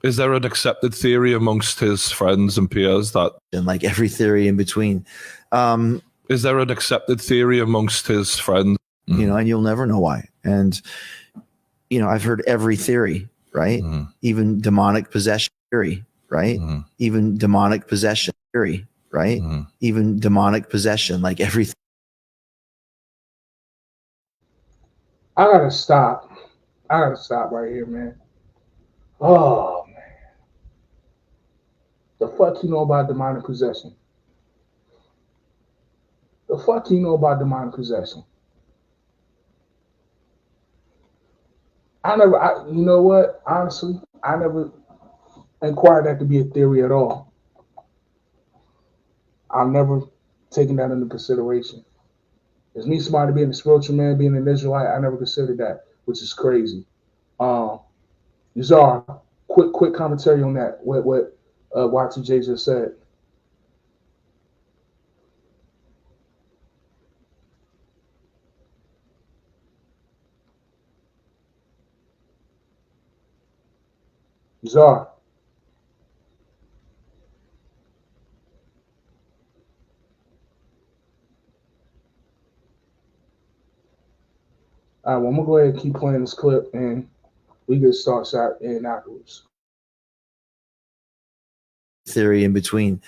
[SPEAKER 1] Is there an accepted theory amongst his friends and peers that,
[SPEAKER 22] and like every theory in between?
[SPEAKER 1] Is there an accepted theory amongst his friends?
[SPEAKER 22] You know, and you'll never know why. And, you know, I've heard every theory, right? Even demonic possession theory, right? Even demonic possession theory, right? Even demonic possession, like everything.
[SPEAKER 7] I gotta stop. I gotta stop right here, man. Oh man, the fuck you know about demonic possession? The fuck you know about demonic possession? You know what? Honestly, I never inquired that to be a theory at all. I've never taken that into consideration. As me, somebody being a spiritual man, being an Israelite, I never considered that, which is crazy. Zar, quick commentary on that. What Y2J just said. Zar. All right, well, I'm gonna go ahead and keep playing this clip, and we can start shot in afterwards.
[SPEAKER 22] Theory in between.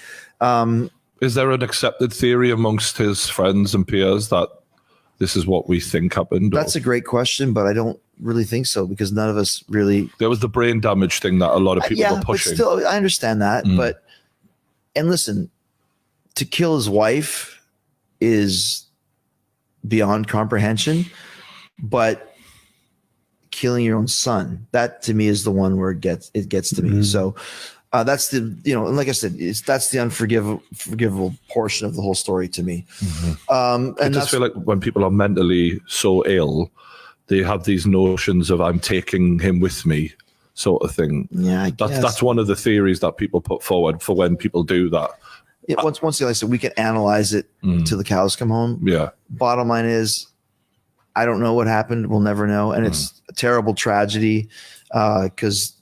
[SPEAKER 1] Is there an accepted theory amongst his friends and peers that this is what we think happened?
[SPEAKER 22] That's a great question, but I don't really think so, because none of us really.
[SPEAKER 1] There was the brain damage thing that a lot of people were pushing.
[SPEAKER 22] But still, I understand that. But, and listen, to kill his wife is beyond comprehension, but killing your own son, that to me is the one where it gets to me. So that's the, you know, and like I said, that's the unforgivable portion of the whole story to me.
[SPEAKER 1] I
[SPEAKER 22] And
[SPEAKER 1] just feel like when people are mentally so ill, they have these notions of I'm taking him with me, sort of thing.
[SPEAKER 22] Yeah, I guess.
[SPEAKER 1] That's one of the theories that people put forward for when people do that.
[SPEAKER 22] Yeah, once again, like I said, we can analyze it till the cows come home.
[SPEAKER 1] Yeah.
[SPEAKER 22] Bottom line is, I don't know what happened. We'll never know, and it's a terrible tragedy. Because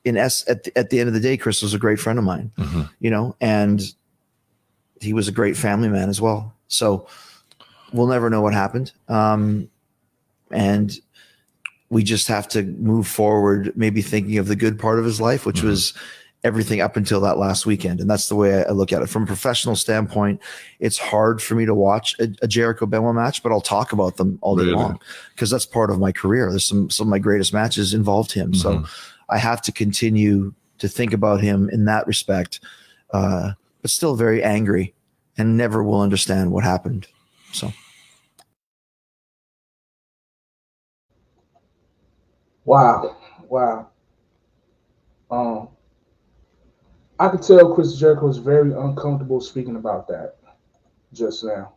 [SPEAKER 22] at the end of the day, Chris was a great friend of mine. You know, and he was a great family man as well. So we'll never know what happened. And we just have to move forward, maybe thinking of the good part of his life, which was everything up until that last weekend. And that's the way I look at it. From a professional standpoint, it's hard for me to watch a Jericho Benoit match, but I'll talk about them all day long, because that's part of my career. There's some of my greatest matches involved him. So I have to continue to think about him in that respect, but still very angry and never will understand what happened. So.
[SPEAKER 7] Wow. I could tell Chris Jericho was very uncomfortable speaking about that just now.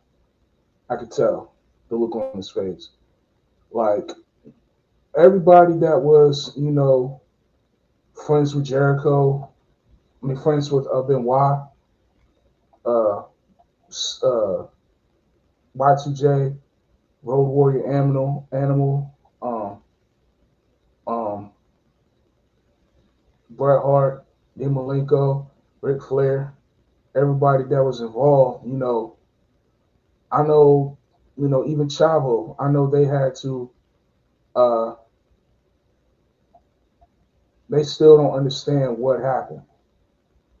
[SPEAKER 7] I could tell the look on his face. Like, everybody that was, you know, friends with Jericho, friends with Benoit, Y2J, Road Warrior Animal, Bret Hart, Dean Malenko, Ric Flair, everybody that was involved, you know, I know, you know, even Chavo, I know they had to, they still don't understand what happened.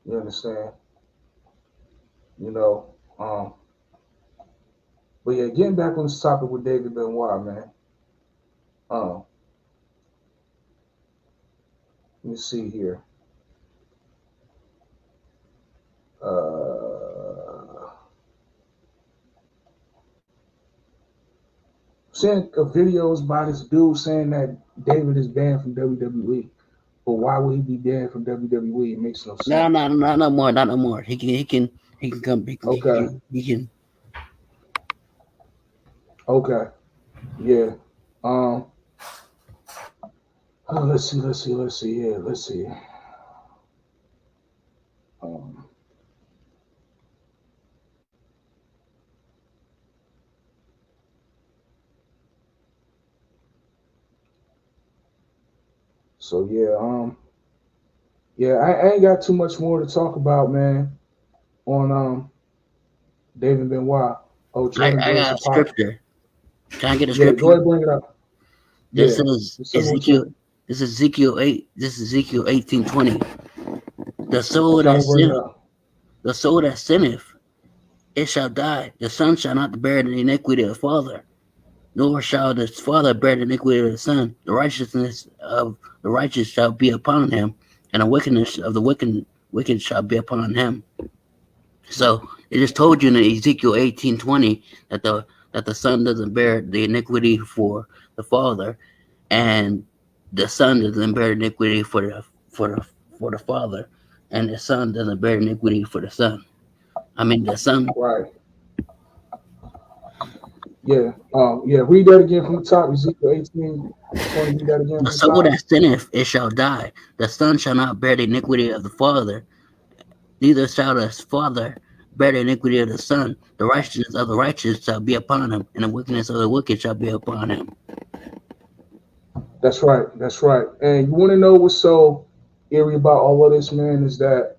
[SPEAKER 7] You understand? You know, but yeah, getting back on this topic with David Benoit, man. Let me see here. Seeing videos by this dude saying that David is banned from WWE, but why would he be banned from WWE? It makes no sense.
[SPEAKER 8] No, not more. He can come.
[SPEAKER 7] Okay.
[SPEAKER 8] He can.
[SPEAKER 7] Okay. Yeah. Let's see. Yeah, let's see. So yeah, I ain't got too much more to talk about, man, on David Benoit. Oh, Jordan
[SPEAKER 8] I
[SPEAKER 7] brings
[SPEAKER 8] got
[SPEAKER 7] the
[SPEAKER 8] a
[SPEAKER 7] pot.
[SPEAKER 8] scripture. Can I get a
[SPEAKER 7] Yeah, go
[SPEAKER 8] scripture?
[SPEAKER 7] ahead, bring it up.
[SPEAKER 8] This
[SPEAKER 7] Yeah,
[SPEAKER 8] is
[SPEAKER 7] the Civil
[SPEAKER 8] Ezekiel.
[SPEAKER 7] War.
[SPEAKER 8] This is Ezekiel 8. This is Ezekiel 18:20. The soul
[SPEAKER 7] Trying
[SPEAKER 8] that
[SPEAKER 7] to bring it
[SPEAKER 8] sinneth,
[SPEAKER 7] up.
[SPEAKER 8] the soul that sinneth, it shall die. The son shall not bear the iniquity of the father, nor shall the father bear the iniquity of the son. The righteousness of the righteous shall be upon him, and the wickedness of the wicked shall be upon him. So it just told you in Ezekiel 18:20 that the son doesn't bear the iniquity for the father, and the son doesn't bear iniquity for the father, and the son doesn't bear iniquity for the son. I mean the son.
[SPEAKER 7] Right. Yeah. Yeah. Read that again from the top. Ezekiel 18:20. Read that again
[SPEAKER 8] The
[SPEAKER 7] from the
[SPEAKER 8] soul
[SPEAKER 7] top.
[SPEAKER 8] that sinneth, it shall die. The son shall not bear the iniquity of the father, neither shall the father bear the iniquity of the son. The righteousness of the righteous shall be upon him, and the wickedness of the wicked shall be upon him.
[SPEAKER 7] That's right. That's right. And you want to know what's so eerie about all of this, man, is that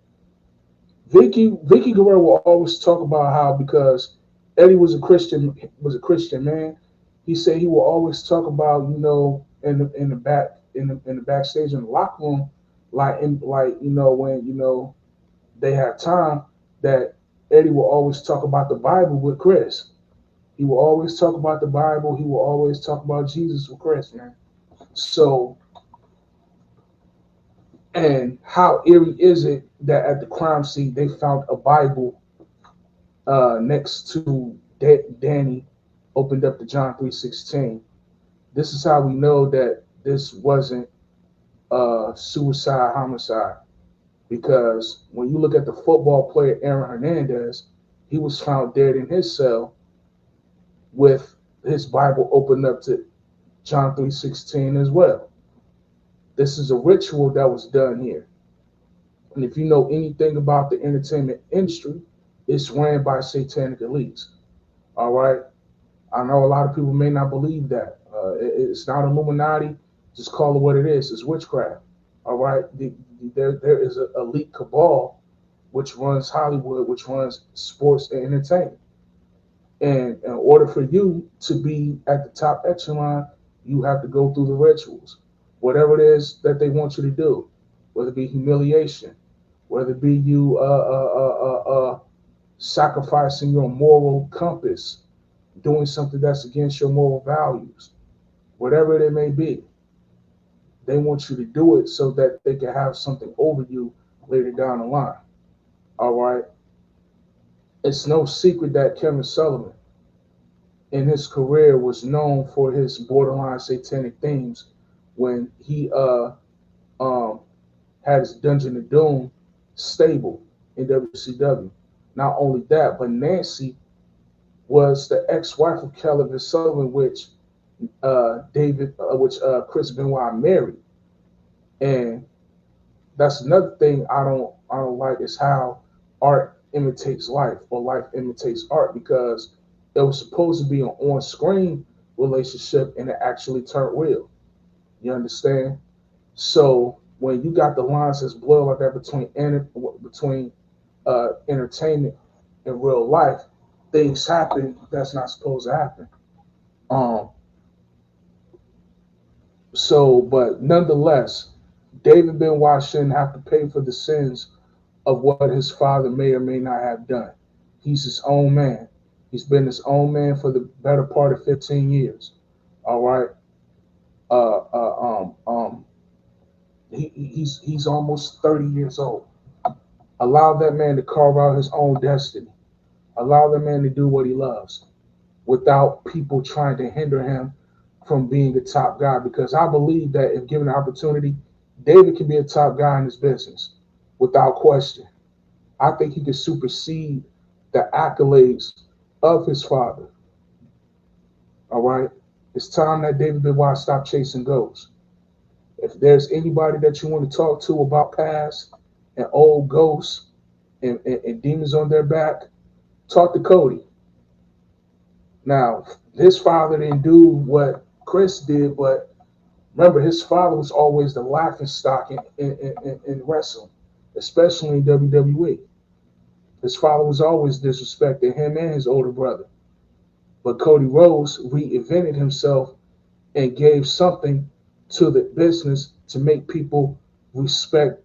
[SPEAKER 7] Vicky Guerrero will always talk about how because Eddie was a Christian man. He said he will always talk about in the backstage in the locker room, like when they have time, that Eddie will always talk about the Bible with Chris. He will always talk about the Bible. He will always talk about Jesus with Chris, man. So, and how eerie is it that at the crime scene they found a Bible next to Danny, opened up to John 3:16. This is how we know that this wasn't suicide homicide, because when you look at the football player Aaron Hernandez, he was found dead in his cell with his Bible opened up to John 3:16 as well. This is a ritual that was done here. And if you know anything about the entertainment industry, it's ran by satanic elites. All right. I know a lot of people may not believe that. It's not Illuminati. Just call it what it is. It's witchcraft. All right. There is an elite cabal which runs Hollywood, which runs sports and entertainment. And in order for you to be at the top echelon, you have to go through the rituals. Whatever it is that they want you to do, whether it be humiliation, whether it be you sacrificing your moral compass, doing something that's against your moral values, whatever it may be, they want you to do it so that they can have something over you later down the line. All right. It's no secret that Kevin Sullivan in his career was known for his borderline satanic themes when he had his Dungeon of Doom stable in WCW. Not only that, but Nancy was the ex-wife of Kelvin Sullivan, which Chris Benoit married. And that's another thing I don't like, is how art imitates life or life imitates art, because it was supposed to be an on-screen relationship and it actually turned real. You understand? So when you got the lines that's blurred like that between entertainment and real life, things happen that's not supposed to happen. But nonetheless, David Benoit shouldn't have to pay for the sins of what his father may or may not have done. He's his own man. He's been his own man for the better part of 15 years. All right. He's almost 30 years old. Allow that man to carve out his own destiny. Allow that man to do what he loves without people trying to hinder him from being a top guy. Because I believe that if given the opportunity, David can be a top guy in his business without question. I think he could supersede the accolades of his father. All right. It's time that David Benoit stop chasing ghosts. If there's anybody that you want to talk to about past and old ghosts and demons on their back, talk to Cody. Now, his father didn't do what Chris did, but Remember, his father was always the laughing stock in wrestling, especially in WWE. His father was always disrespecting him and his older brother. But Cody Rhodes reinvented himself and gave something to the business to make people respect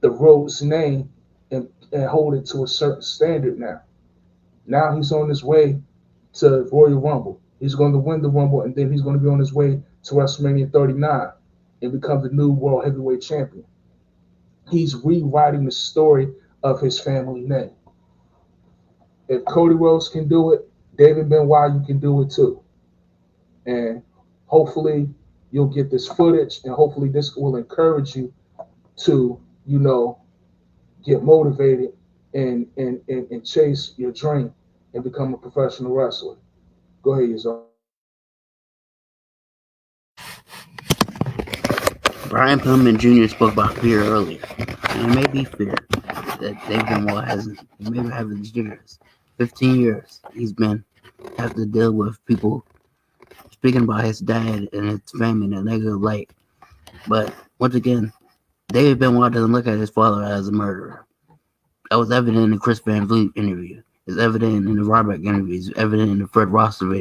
[SPEAKER 7] the Rhodes name and hold it to a certain standard now. Now he's on his way to Royal Rumble. He's going to win the Rumble, and then he's going to be on his way to WrestleMania 39 and become the new World Heavyweight Champion. He's rewriting the story of his family name. If Cody Rhodes can do it, David Benoit, you can do it too. And hopefully you'll get this footage, and hopefully this will encourage you to, get motivated and chase your dream and become a professional wrestler. Go ahead, Yazar.
[SPEAKER 8] Brian Pillman Jr. spoke about fear earlier. And it may be fear that David Benoit hasn't, maybe having these years. 15 years he's been have to deal with people speaking about his dad and his family in a negative light. But once again, David Benoit doesn't look at his father as a murderer. That was evident in the Chris Van Vliet interview. It's evident in the Ryback interview. It's evident in the Fred Rosser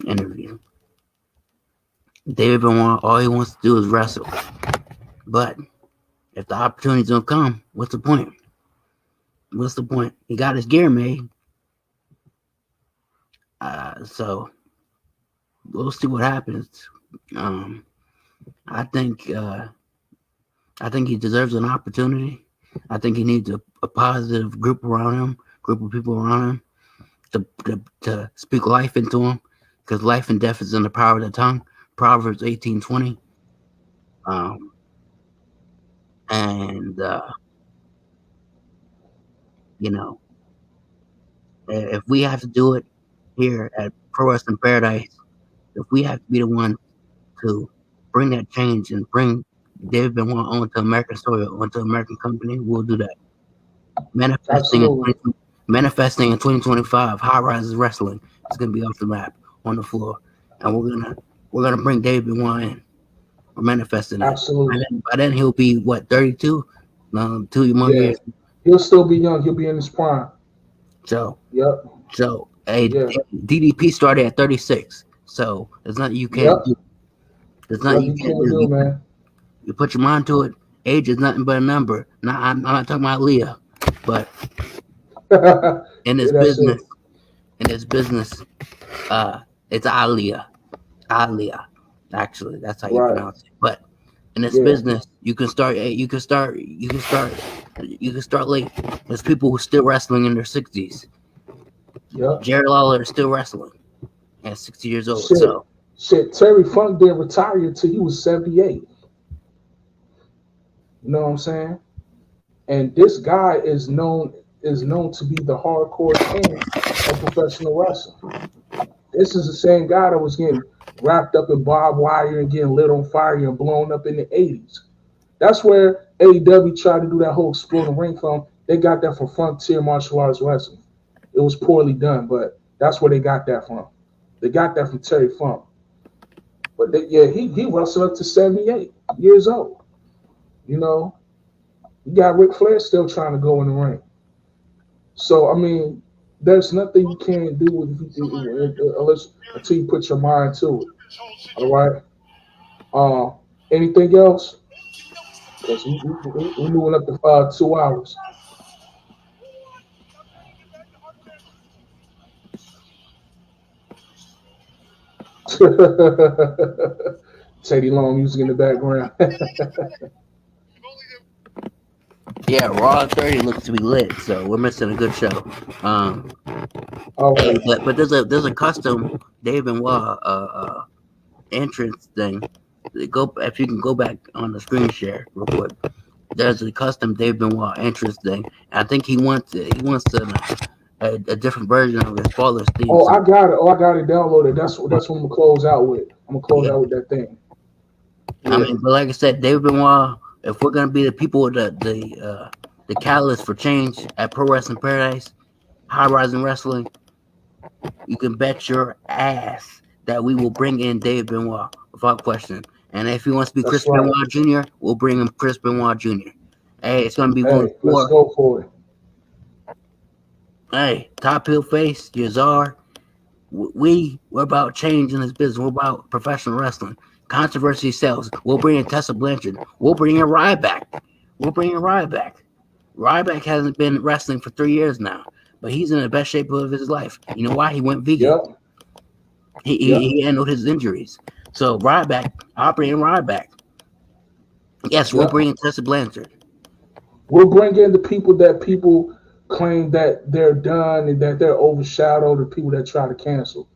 [SPEAKER 8] interview. David Benoit, all he wants to do is wrestle. But if the opportunities don't come, what's the point? What's the point? He got his gear made. So we'll see what happens. I think he deserves an opportunity. I think he needs a positive group around him, group of people around him to speak life into him, because life and death is in the power of the tongue. Proverbs 18:20. If we have to do it here at Pro Wrestling Paradise, if we have to be the one to bring that change and bring David Benoit onto American soil, onto American company, we'll do that. Manifesting in 2025, High Rises Wrestling is going to be off the map on the floor, and we're gonna bring David Benoit in. We're manifesting that.
[SPEAKER 7] Absolutely.
[SPEAKER 8] By then he'll be what, 32? 2 more years.
[SPEAKER 7] He'll still be young. He'll be in his prime.
[SPEAKER 8] So
[SPEAKER 7] yep.
[SPEAKER 8] So DDP started at 36. So there's nothing you can't do. There's nothing you can't do,
[SPEAKER 7] man.
[SPEAKER 8] You put your mind to it. Age is nothing but a number. Now I'm not talking about Leah, but in this business, it's Aliyah. Aliyah, actually, that's how you pronounce it. But in this business, you can start late. There's people who are still wrestling in their 60s.
[SPEAKER 7] Yep.
[SPEAKER 8] Jerry Lawler is still wrestling at 60 years old.
[SPEAKER 7] Terry Funk didn't retire until he was 78. You know what I'm saying? And this guy is known to be the hardcore king of professional wrestling. This is the same guy that was getting wrapped up in barbed wire and getting lit on fire and blown up in the 80s. That's where AEW tried to do that whole exploding ring film. They got that from Frontier Martial Arts Wrestling. It was poorly done, but that's where they got that from. They got that from Terry Funk. But he wrestled up to 78 years old. You know, you got Ric Flair still trying to go in the ring. So, I mean, there's nothing you can't do until you put your mind to it. All right. Anything else? Because we're moving up to 2 hours. Teddy Long music in the background.
[SPEAKER 8] Yeah, Raw 30 looks to be lit, so we're missing a good show. But there's a custom Dave Benoit entrance thing. If you can go back on the screen share real quick. There's a custom Dave Benoit entrance thing. I think he wants a different version of his father's theme.
[SPEAKER 7] I got it downloaded. That's what I'm gonna close out with. I'm gonna close out with that thing.
[SPEAKER 8] I mean, but like I said, David Benoit, if we're gonna be the people with the catalyst for change at Pro Wrestling Paradise, High Rising Wrestling, you can bet your ass that we will bring in David Benoit without question. And if he wants to be
[SPEAKER 7] That's
[SPEAKER 8] Chris
[SPEAKER 7] right.
[SPEAKER 8] Benoit Jr., we'll bring him Chris Benoit Jr. Hey, it's gonna be
[SPEAKER 7] Hey, let's go for it.
[SPEAKER 8] Hey, Top Heel Face, Yazar. We're about change in this business. We're about professional wrestling. Controversy sells. We'll bring in Tessa Blanchard. We'll bring in Ryback. Ryback hasn't been wrestling for 3 years now, but he's in the best shape of his life. You know why? He went vegan. He handled his injuries. So Ryback, I'll bring in Ryback. Yes, we'll bring in Tessa Blanchard.
[SPEAKER 7] We'll bring in the people that people claim that they're done and that they're overshadowed, the people that try to cancel.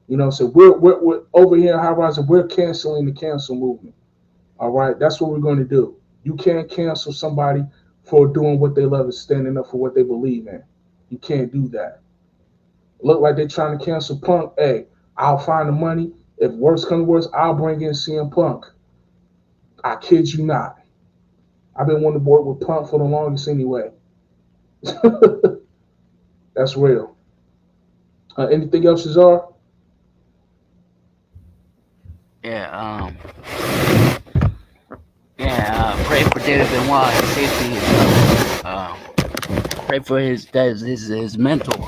[SPEAKER 7] You know, so we're over here in High Rising, we're canceling the cancel movement. All right, that's what we're going to do. You can't cancel somebody for doing what they love and standing up for what they believe in. You can't do that. Look like they're trying to cancel Punk. Hey, I'll find the money. If worse comes worse, I'll bring in CM Punk. I kid you not. I've been wanting to work with Punk for the longest anyway. That's real. Anything else, Cesar?
[SPEAKER 8] Pray for David Benoit, his safety. Pray for his mental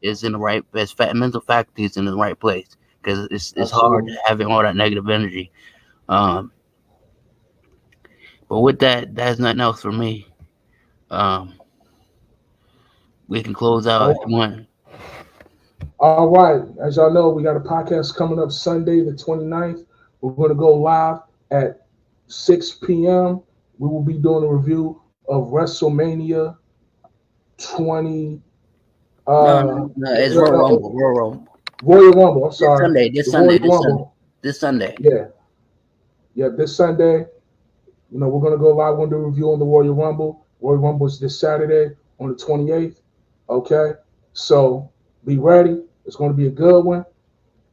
[SPEAKER 8] is in the right, his mental faculties in the right place, because it's hard having all that negative energy. But with that, there's nothing else for me. We can close out if you want.
[SPEAKER 7] All right. As y'all know, we got a podcast coming up Sunday, the 29th. We're going to go live at 6 p.m. We will be doing a review of WrestleMania 20.
[SPEAKER 8] No, it's Royal Rumble.
[SPEAKER 7] Royal Rumble. I'm sorry.
[SPEAKER 8] This Sunday.
[SPEAKER 7] Yeah, this Sunday. You know, we're going to go live. We're going to do a review on the Royal Rumble. Royal Rumble is this Saturday on the 28th. Okay? So be ready. It's going to be a good one.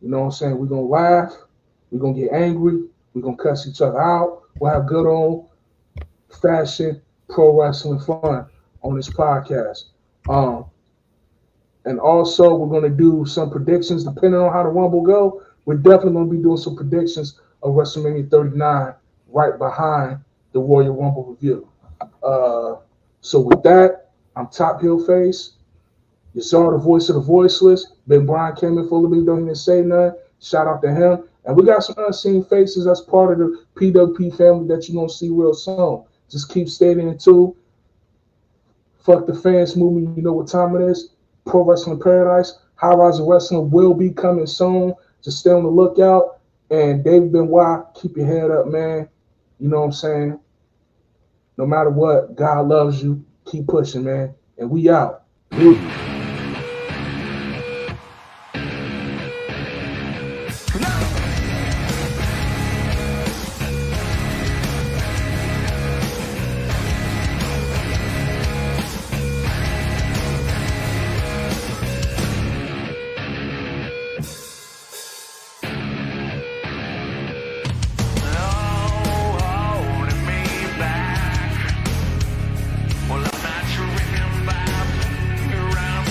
[SPEAKER 7] You know what I'm saying? We're going to laugh. We're going to get angry. We're going to cuss each other out. We'll have good old fashion pro wrestling fun on this podcast. And also, we're going to do some predictions depending on how the Rumble go. We're definitely going to be doing some predictions of WrestleMania 39 right behind the Royal Rumble review. So with that, I'm Top Heel Face. You saw the voice of the voiceless. Ben Bryan came in full of me, don't even say nothing. Shout out to him. And we got some unseen faces that's part of the PWP family that you're going to see real soon. Just keep staying in tune. Fuck the Fans movement. You know what time it is. Pro Wrestling Paradise. High Rising Wrestling will be coming soon. Just stay on the lookout. And David Benoit, keep your head up, man. You know what I'm saying? No matter what, God loves you. Keep pushing, man. And we out.
[SPEAKER 4] Well, I'm not sure if I'm around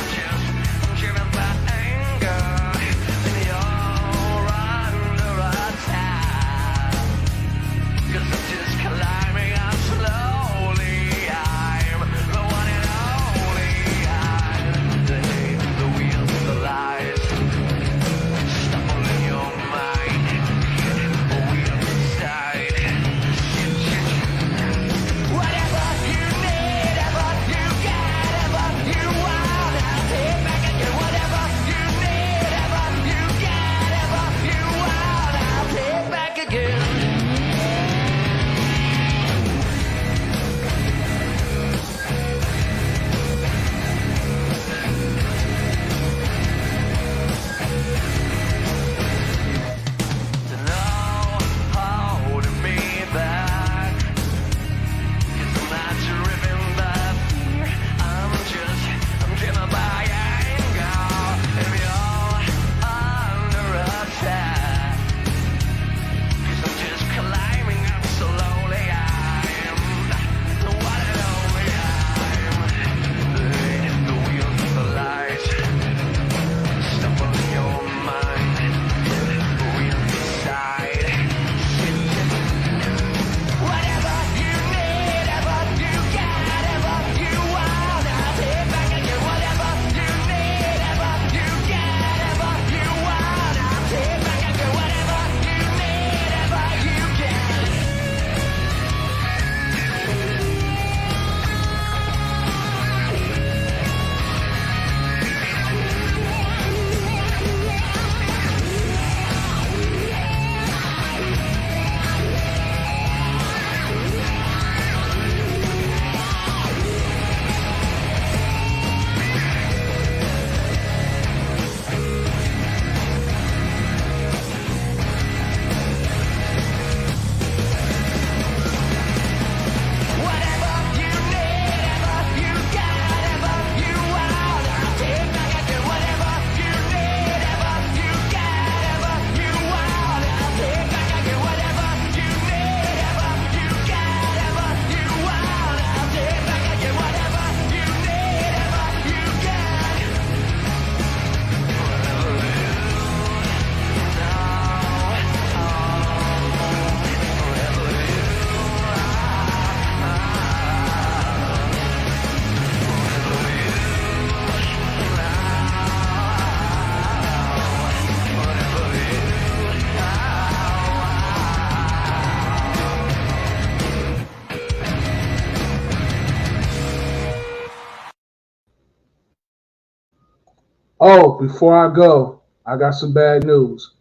[SPEAKER 7] Oh, before I go, I got some bad news.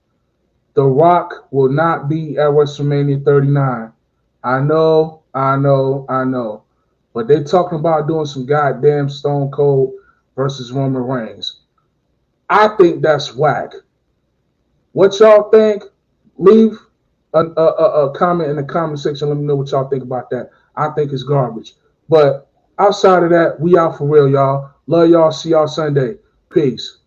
[SPEAKER 7] The Rock will not be at WrestleMania 39. I know. But they talking about doing some goddamn Stone Cold versus Roman Reigns. I think that's whack. What y'all think? Leave a comment in the comment section. Let me know what y'all think about that. I think it's garbage. But outside of that, we out for real, y'all. Love y'all. See y'all Sunday. Peace.